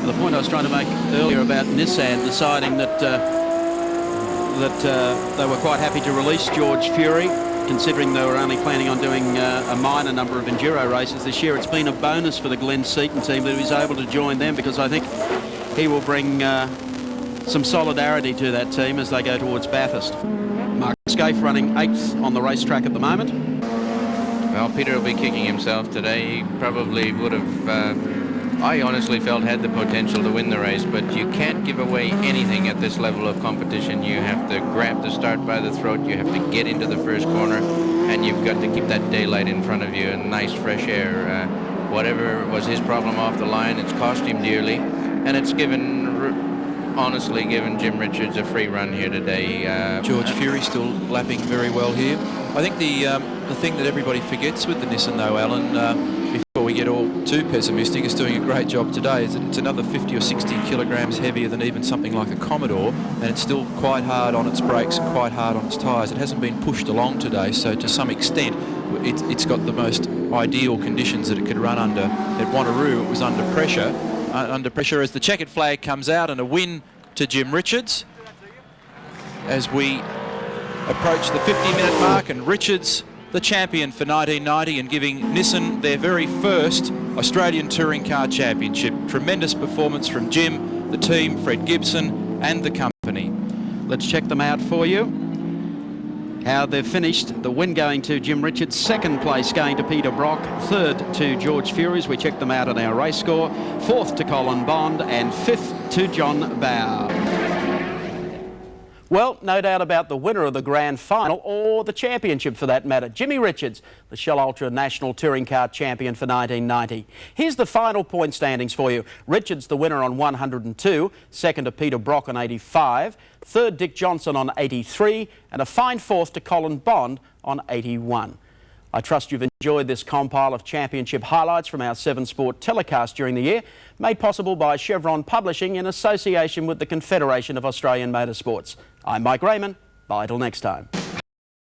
The point I was trying to make earlier about Nissan deciding that they were quite happy to release George Fury, considering they were only planning on doing a minor number of enduro races this year. It's been a bonus for the Glenn Seaton team that he was able to join them, because I think he will bring some solidarity to that team as they go towards Bathurst. Mark Scaife running 8th on the racetrack at the moment. Well, Peter will be kicking himself today. He probably would have, I honestly felt, had the potential to win the race, but you can't give away anything at this level of competition. You have to grab the start by the throat, you have to get into the first corner, and you've got to keep that daylight in front of you and nice fresh air. Whatever was his problem off the line, it's cost him dearly, and it's honestly given Jim Richards a free run here today. George Fury still lapping very well here. I think the thing that everybody forgets with the Nissan, though, Alan, before we get all too pessimistic, is doing a great job today, is that it's another 50 or 60 kilograms heavier than even something like a Commodore, and it's still quite hard on its brakes and quite hard on its tyres. It hasn't been pushed along today, so to some extent it's got the most ideal conditions that it could run under. At Wanneroo, it was under pressure as the checkered flag comes out, and a win to Jim Richards as we approach the 50-minute mark, and Richards the champion for 1990 and giving Nissan their very first Australian Touring Car Championship. Tremendous performance from Jim, the team, Fred Gibson and the company. Let's check them out for you. How they've finished. The win going to Jim Richards, 2nd place going to Peter Brock, 3rd to George Fury as we check them out on our race score, 4th to Colin Bond and 5th to John Bowe. Well, no doubt about the winner of the grand final, or the championship for that matter. Jimmy Richards, the Shell Ultra National Touring Car Champion for 1990. Here's the final point standings for you. Richards the winner on 102, second to Peter Brock on 85, third Dick Johnson on 83, and a fine fourth to Colin Bond on 81. I trust you've enjoyed this compile of championship highlights from our 7 Sport telecast during the year, made possible by Chevron Publishing in association with the Confederation of Australian Motorsports. I'm Mike Raymond. Bye till next time.